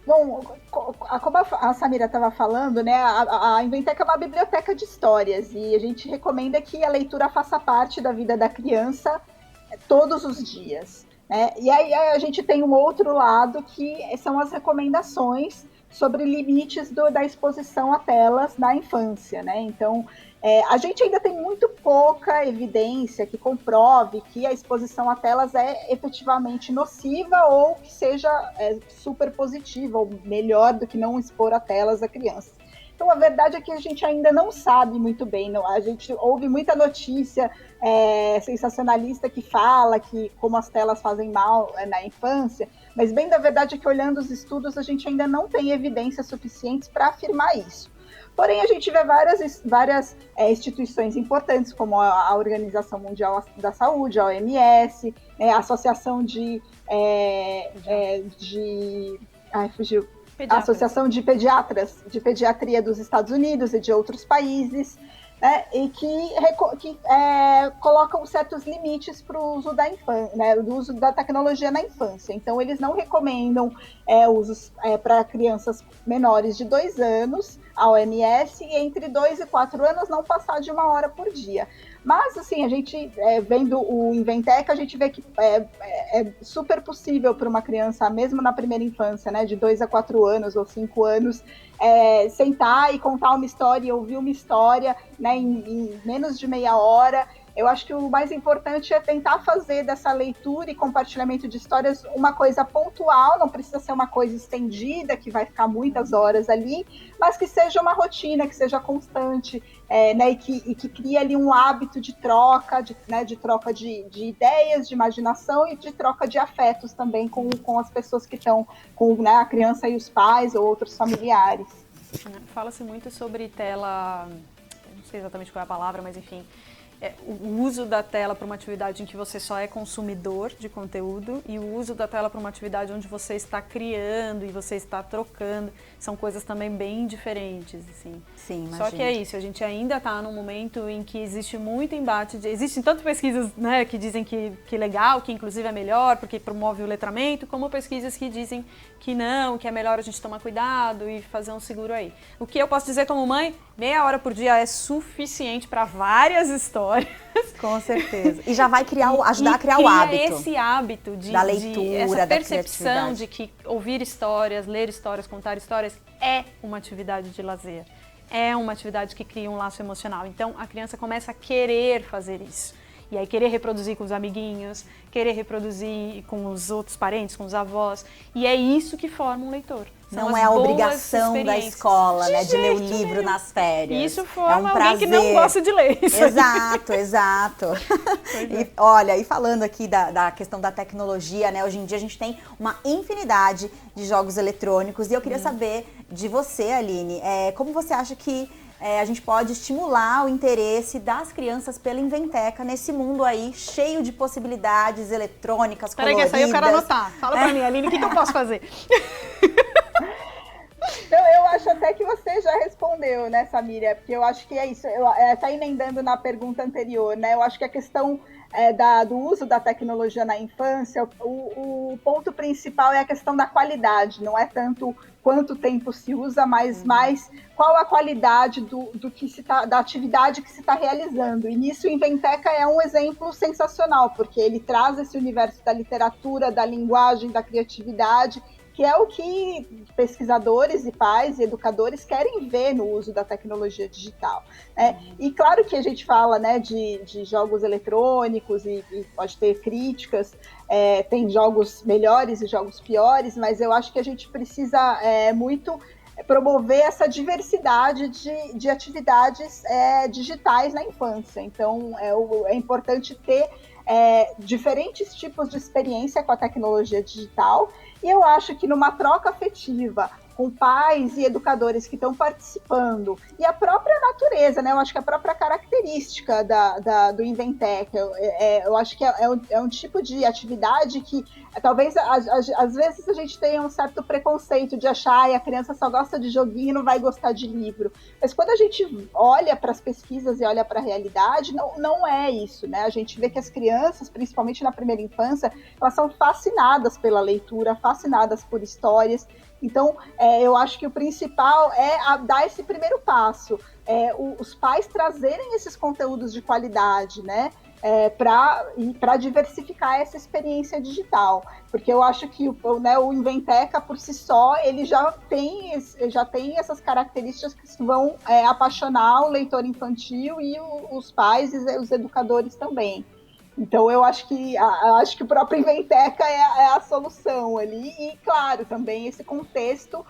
[SPEAKER 4] Bom, como a Samira estava falando, né, a Inventeca é uma biblioteca de histórias e a gente recomenda que a leitura faça parte da vida da criança todos os dias, né? E aí a gente tem um outro lado que são as recomendações sobre limites da exposição a telas na infância, né? Então, a gente ainda tem muito pouca evidência que comprove que a exposição a telas é efetivamente nociva ou que seja super positiva ou melhor do que não expor a telas a crianças. Então, a verdade é que a gente ainda não sabe muito bem. Não, a gente ouve muita notícia sensacionalista que fala que como as telas fazem mal na infância, mas bem da verdade é que olhando os estudos a gente ainda não tem evidências suficientes para afirmar isso. Porém, a gente vê várias instituições importantes, como a Organização Mundial da Saúde, a OMS, a Associação fugiu. A Associação de Pediatras de Pediatria dos Estados Unidos e de outros países, né, e que colocam certos limites para o uso do uso da tecnologia na infância. Então, eles não recomendam usos para crianças menores de 2 anos, a OMS, e entre 2 e 4 anos não passar de 1 hora por dia. Mas, assim, a gente, vendo o Inventeca, a gente vê que é super possível para uma criança, mesmo na primeira infância, né, de 2 a 4 anos ou 5 anos, sentar e contar uma história e ouvir uma história, né, em menos de meia hora. Eu acho que o mais importante é tentar fazer dessa leitura e compartilhamento de histórias uma coisa pontual, não precisa ser uma coisa estendida, que vai ficar muitas horas ali, mas que seja uma rotina, que seja constante, né, e que crie ali um hábito de troca, de troca de ideias, de imaginação e de troca de afetos também com as pessoas que estão com, né, a criança e os pais ou outros familiares.
[SPEAKER 2] Fala-se muito sobre tela, não sei exatamente qual é a palavra, mas enfim, o uso da tela para uma atividade em que você só é consumidor de conteúdo e o uso da tela para uma atividade onde você está criando e você está trocando, são coisas também bem diferentes, assim.
[SPEAKER 1] Sim,
[SPEAKER 2] Só que é isso, a gente ainda está num momento em que existe muito embate, existem tanto pesquisas, né, que dizem que legal, que inclusive é melhor porque promove o letramento, como pesquisas que dizem que não, que é melhor a gente tomar cuidado e fazer um seguro aí. O que eu posso dizer como mãe, meia hora por dia é suficiente para várias histórias.
[SPEAKER 1] Com certeza. E já vai ajudar a criar o hábito.
[SPEAKER 2] Esse hábito
[SPEAKER 1] da leitura,
[SPEAKER 2] essa
[SPEAKER 1] da
[SPEAKER 2] percepção
[SPEAKER 1] criatividade.
[SPEAKER 2] de que ouvir histórias, ler histórias, contar histórias é uma atividade de lazer. É uma atividade que cria um laço emocional. Então, a criança começa a querer fazer isso. E aí, querer reproduzir com os amiguinhos, querer reproduzir com os outros parentes, com os avós. E é isso que forma um leitor.
[SPEAKER 1] Não é a obrigação da escola, né, de ler o livro nas férias.
[SPEAKER 2] Isso forma
[SPEAKER 1] prazer.
[SPEAKER 2] Alguém que não gosta de ler.
[SPEAKER 1] Exato. E, olha, e falando aqui da questão da tecnologia, né, hoje em dia a gente tem uma infinidade de jogos eletrônicos e eu queria saber de você, Aline, como você acha que a gente pode estimular o interesse das crianças pela Inventeca nesse mundo aí cheio de possibilidades eletrônicas, coloridas.
[SPEAKER 2] Peraí, que essa aí eu quero anotar. Fala pra mim, Aline, o que eu posso fazer?
[SPEAKER 4] Então, eu acho até que você já respondeu, né, Samira? Porque eu acho que é isso. Tá emendando na pergunta anterior, né? Eu acho que a questão do uso da tecnologia na infância, o ponto principal é a questão da qualidade. Não é tanto quanto tempo se usa, mas mais qual a qualidade da atividade que se está realizando. E nisso o Inventeca é um exemplo sensacional, porque ele traz esse universo da literatura, da linguagem, da criatividade, que é o que pesquisadores e pais e educadores querem ver no uso da tecnologia digital. Né? E claro que a gente fala, né, de jogos eletrônicos e pode ter críticas, tem jogos melhores e jogos piores, mas eu acho que a gente precisa muito promover essa diversidade de atividades digitais na infância. Então, é importante ter diferentes tipos de experiência com a tecnologia digital. E eu acho que numa troca afetiva com pais e educadores que estão participando, e a própria natureza, né? Eu acho que a própria característica do Inventeca, eu acho que é um tipo de atividade que talvez, às vezes, a gente tenha um certo preconceito de achar que a criança só gosta de joguinho e não vai gostar de livro. Mas quando a gente olha para as pesquisas e olha para a realidade, não é isso, né? A gente vê que as crianças, principalmente na primeira infância, elas são fascinadas pela leitura, fascinadas por histórias. Então, eu acho que o principal é dar esse primeiro passo, os pais trazerem esses conteúdos de qualidade, né, para diversificar essa experiência digital, porque eu acho que o Inventeca, por si só, ele já tem essas características que vão apaixonar o leitor infantil e os pais e os educadores também. Então, eu acho que o próprio Inventeca é a solução ali. E, claro, também esse contexto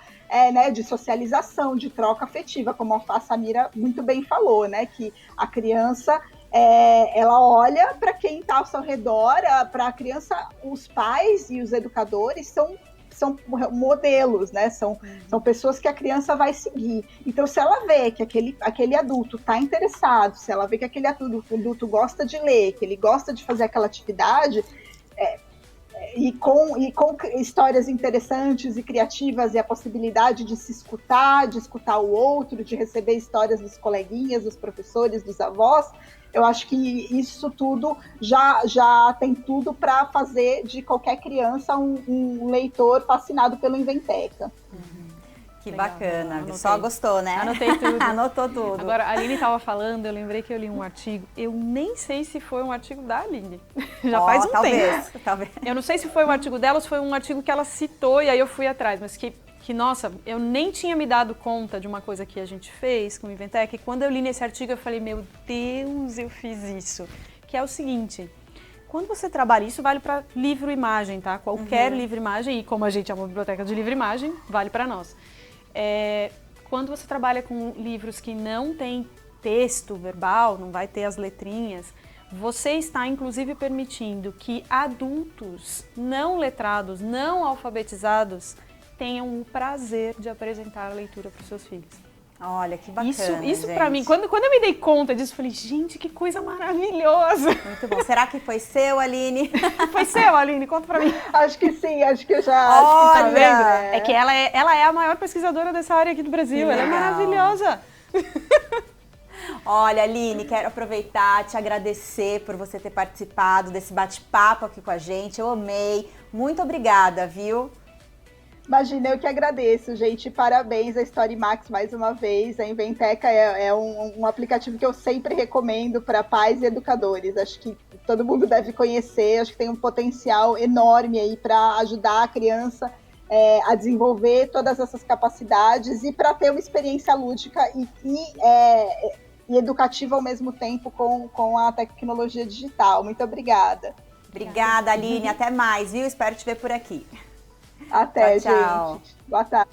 [SPEAKER 4] né, de socialização, de troca afetiva, como a Samira muito bem falou, né? Que a criança, ela olha para quem está ao seu redor, para a criança, os pais e os educadores são modelos, né? São pessoas que a criança vai seguir. Então, se ela vê que aquele adulto está interessado, se ela vê que aquele adulto gosta de ler, que ele gosta de fazer aquela atividade, e com histórias interessantes e criativas e a possibilidade de se escutar, de escutar o outro, de receber histórias dos coleguinhas, dos professores, dos avós, eu acho que isso tudo já tem tudo para fazer de qualquer criança um leitor fascinado pelo Inventeca.
[SPEAKER 1] Que
[SPEAKER 2] legal,
[SPEAKER 1] bacana,
[SPEAKER 2] anotei.
[SPEAKER 1] Só gostou, né?
[SPEAKER 2] Anotei tudo.
[SPEAKER 1] Anotou tudo.
[SPEAKER 2] Agora, a Aline estava falando, eu lembrei que eu li um artigo, eu nem sei se foi um artigo da Aline, já faz um tempo.
[SPEAKER 1] Talvez.
[SPEAKER 2] Eu não sei se foi um artigo dela ou se foi um artigo que ela citou e aí eu fui atrás, mas que nossa, eu nem tinha me dado conta de uma coisa que a gente fez com o Inventeca, e quando eu li nesse artigo eu falei, meu Deus, eu fiz isso. Que é o seguinte, quando você trabalha, isso vale para livro-imagem, tá? Qualquer livro-imagem, e como a gente é uma biblioteca de livro-imagem, vale para nós. Quando você trabalha com livros que não tem texto verbal, não vai ter as letrinhas, você está inclusive permitindo que adultos não letrados, não alfabetizados, tenham o prazer de apresentar a leitura para os seus filhos.
[SPEAKER 1] Olha, que bacana,
[SPEAKER 2] Isso
[SPEAKER 1] gente.
[SPEAKER 2] pra mim, quando eu me dei conta disso, eu falei, gente, que coisa maravilhosa.
[SPEAKER 1] Muito bom. Será que foi seu, Aline?
[SPEAKER 2] Foi seu, Aline? Conta pra mim.
[SPEAKER 4] Acho que sim, acho que eu já...
[SPEAKER 1] Olha!
[SPEAKER 4] Acho que tá vendo?
[SPEAKER 2] É que ela é a maior pesquisadora dessa área aqui do Brasil. Ela é
[SPEAKER 1] legal.
[SPEAKER 2] maravilhosa.
[SPEAKER 1] Olha, Aline, quero aproveitar, te agradecer por você ter participado desse bate-papo aqui com a gente. Eu amei. Muito obrigada, viu?
[SPEAKER 4] Imagina, eu que agradeço, gente. Parabéns à StoryMax mais uma vez. A Inventeca é um aplicativo que eu sempre recomendo para pais e educadores. Acho que todo mundo deve conhecer. Acho que tem um potencial enorme aí para ajudar a criança a desenvolver todas essas capacidades e para ter uma experiência lúdica e educativa ao mesmo tempo com a tecnologia digital. Muito obrigada.
[SPEAKER 1] Obrigada, Aline. Até mais, viu? Espero te ver por aqui.
[SPEAKER 4] Até,
[SPEAKER 1] Tchau.
[SPEAKER 4] gente. Boa tarde.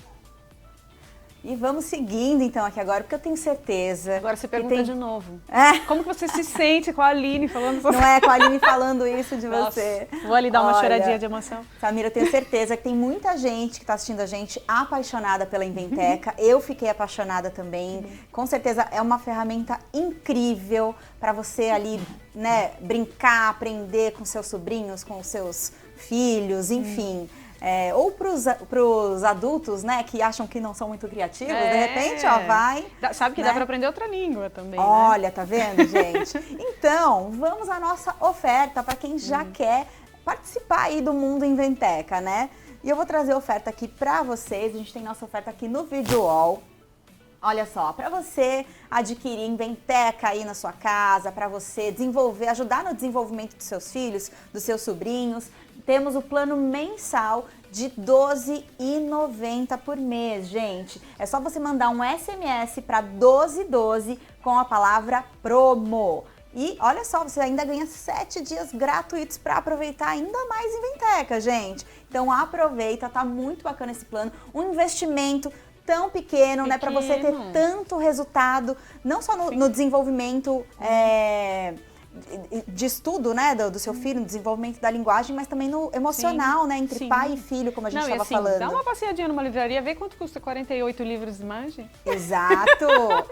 [SPEAKER 1] E vamos seguindo, então, aqui agora, porque eu tenho certeza...
[SPEAKER 2] Agora você pergunta de novo.
[SPEAKER 1] É.
[SPEAKER 2] Como que você se sente com a Aline falando
[SPEAKER 1] Não é com a Aline falando isso de
[SPEAKER 2] Nossa,
[SPEAKER 1] você.
[SPEAKER 2] vou ali dar uma
[SPEAKER 1] Olha,
[SPEAKER 2] choradinha de emoção.
[SPEAKER 1] Samira, eu tenho certeza que tem muita gente que está assistindo a gente apaixonada pela Inventeca. Eu fiquei apaixonada também. Com certeza é uma ferramenta incrível para você ali, né, brincar, aprender com seus sobrinhos, com os seus filhos, enfim. Ou para os adultos, né, que acham que não são muito criativos, de repente, ó, vai...
[SPEAKER 2] Sabe que
[SPEAKER 1] né?
[SPEAKER 2] dá para aprender outra língua também,
[SPEAKER 1] Olha, tá vendo, gente? Então, vamos à nossa oferta para quem já quer participar aí do Mundo Inventeca, né? E eu vou trazer a oferta aqui para vocês. A gente tem nossa oferta aqui no Video Wall. Olha só, para você adquirir Inventeca aí na sua casa, para você desenvolver, ajudar no desenvolvimento dos seus filhos, dos seus sobrinhos, temos o plano mensal de R$ 12,90 por mês, gente. É só você mandar um SMS para 1212 com a palavra promo. E olha só, você ainda ganha 7 dias gratuitos para aproveitar ainda mais Inventeca, gente. Então aproveita, tá muito bacana esse plano. Um investimento tão pequeno, né, para você ter tanto resultado, não só no desenvolvimento de estudo, né, do seu filho, no desenvolvimento da linguagem, mas também no emocional, né, entre pai e filho, como a gente estava falando.
[SPEAKER 2] Dá uma passeadinha numa livraria, vê quanto custa 48 livros de imagem.
[SPEAKER 1] Exato,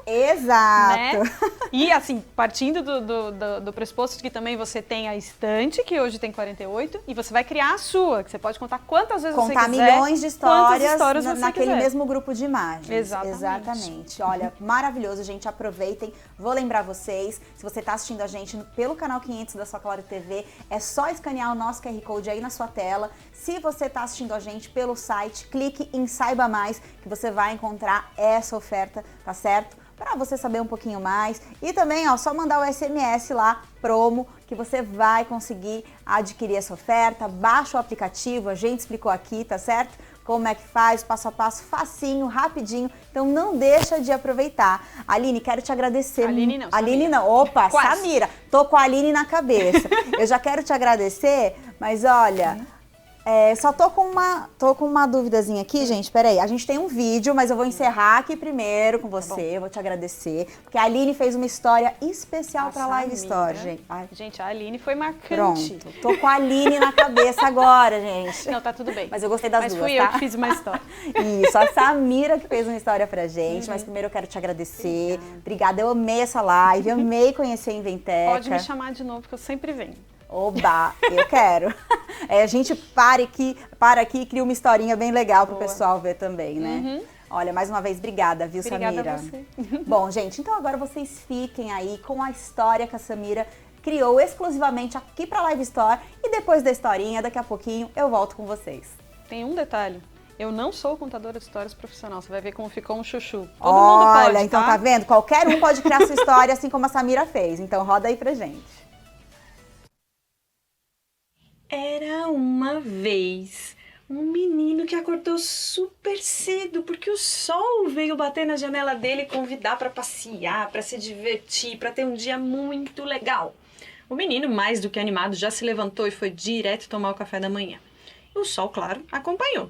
[SPEAKER 1] exato.
[SPEAKER 2] Né? E assim, partindo do pressuposto de que também você tem a estante, que hoje tem 48, e você vai criar a sua, que você pode contar quantas vezes você quiser.
[SPEAKER 1] Contar milhões de histórias naquele
[SPEAKER 2] quiser.
[SPEAKER 1] Mesmo grupo de imagens.
[SPEAKER 2] Exatamente.
[SPEAKER 1] Olha, maravilhoso, gente. Aproveitem. Vou lembrar vocês, se você está assistindo a gente pelo canal 500 da sua Claro TV, é só escanear o nosso QR Code aí na sua tela. Se você está assistindo a gente pelo site, clique em Saiba Mais, que você vai encontrar essa oferta, tá certo? Para você saber um pouquinho mais. E também, ó, só mandar o SMS lá, promo, que você vai conseguir adquirir essa oferta. Baixa o aplicativo, a gente explicou aqui, tá certo? Como é que faz, passo a passo, facinho, rapidinho. Então não deixa de aproveitar. Aline, quero te agradecer.
[SPEAKER 2] Aline não,
[SPEAKER 1] Aline
[SPEAKER 2] Samira.
[SPEAKER 1] não, opa,
[SPEAKER 2] Quase.
[SPEAKER 1] Samira. Tô com a Aline na cabeça. Eu já quero te agradecer, mas olha... só tô com uma duvidazinha aqui, gente, peraí. A gente tem um vídeo, mas eu vou encerrar aqui primeiro com você, eu vou te agradecer, porque a Aline fez uma história especial pra Live Story, gente. Ai.
[SPEAKER 2] Gente, a Aline foi marcante.
[SPEAKER 1] Pronto, tô com a Aline na cabeça agora, gente.
[SPEAKER 2] Não, tá tudo bem.
[SPEAKER 1] Mas eu gostei das duas,
[SPEAKER 2] Mas fui
[SPEAKER 1] tá?
[SPEAKER 2] eu que fiz uma história.
[SPEAKER 1] Isso, a Samira que fez uma história pra gente, mas primeiro eu quero te agradecer. Obrigada, eu amei essa live, amei conhecer a Inventeca.
[SPEAKER 2] Pode me chamar de novo, que eu sempre venho.
[SPEAKER 1] Oba, eu quero. A gente para aqui e cria uma historinha bem legal pro pessoal ver também, né? Olha, mais uma vez, obrigada, viu,
[SPEAKER 2] Obrigada
[SPEAKER 1] Samira?
[SPEAKER 2] a você.
[SPEAKER 1] Bom, gente, então agora vocês fiquem aí com a história que a Samira criou exclusivamente aqui pra Live Store. E depois da historinha, daqui a pouquinho, eu volto com vocês.
[SPEAKER 2] Tem um detalhe. Eu não sou contadora de histórias profissional. Você vai ver como ficou um chuchu. Todo mundo pode,
[SPEAKER 1] Olha, então tá vendo? Qualquer um pode criar sua história, assim como a Samira fez. Então roda aí pra gente.
[SPEAKER 5] Era uma vez um menino que acordou super cedo porque o sol veio bater na janela dele e convidar para passear, para se divertir, para ter um dia muito legal. O menino, mais do que animado, já se levantou e foi direto tomar o café da manhã. E o sol, claro, acompanhou.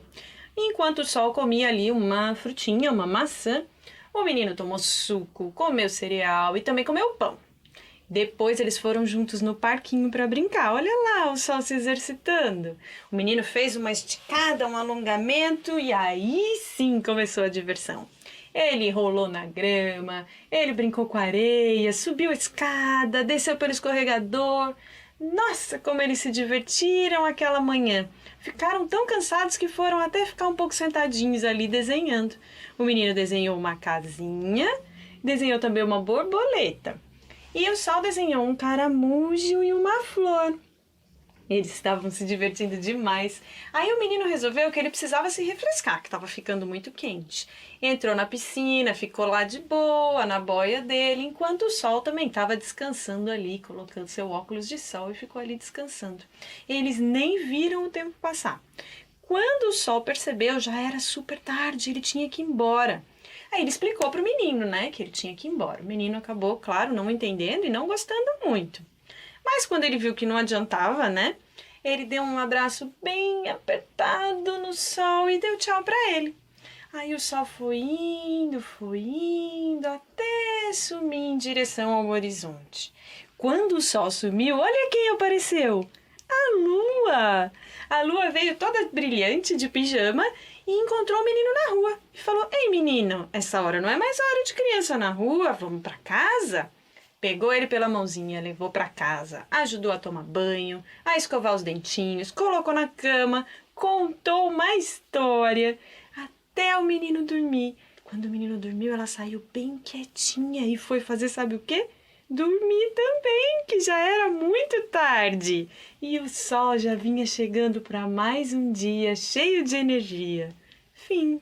[SPEAKER 5] E enquanto o sol comia ali uma frutinha, uma maçã, o menino tomou suco, comeu cereal e também comeu pão. Depois eles foram juntos no parquinho para brincar. Olha lá o sol se exercitando. O menino fez uma esticada, um alongamento e aí sim começou a diversão. Ele rolou na grama, ele brincou com a areia, subiu a escada, desceu pelo escorregador. Nossa, como eles se divertiram aquela manhã. Ficaram tão cansados que foram até ficar um pouco sentadinhos ali desenhando. O menino desenhou uma casinha, desenhou também uma borboleta. E o Sol desenhou um caramujo e uma flor. Eles estavam se divertindo demais. Aí o menino resolveu que ele precisava se refrescar, que estava ficando muito quente. Entrou na piscina, ficou lá de boa, na boia dele, enquanto o Sol também estava descansando ali, colocando seu óculos de sol e ficou ali descansando. Eles nem viram o tempo passar. Quando o Sol percebeu, já era super tarde, ele tinha que ir embora. Aí ele explicou para o menino, né, que ele tinha que ir embora. O menino acabou, claro, não entendendo e não gostando muito. Mas quando ele viu que não adiantava, né, ele deu um abraço bem apertado no Sol e deu tchau para ele. Aí o Sol foi indo, até sumir em direção ao horizonte. Quando o Sol sumiu, olha quem apareceu! A Lua! A Lua veio toda brilhante de pijama e encontrou o menino na rua. E falou, ei menino, essa hora não é mais hora de criança na rua, vamos para casa? Pegou ele pela mãozinha, levou para casa, ajudou a tomar banho, a escovar os dentinhos, colocou na cama, contou uma história até o menino dormir. Quando o menino dormiu, ela saiu bem quietinha e foi fazer sabe o quê? Dormir também, que já era muito tarde. E o Sol já vinha chegando para mais um dia cheio de energia. Fim.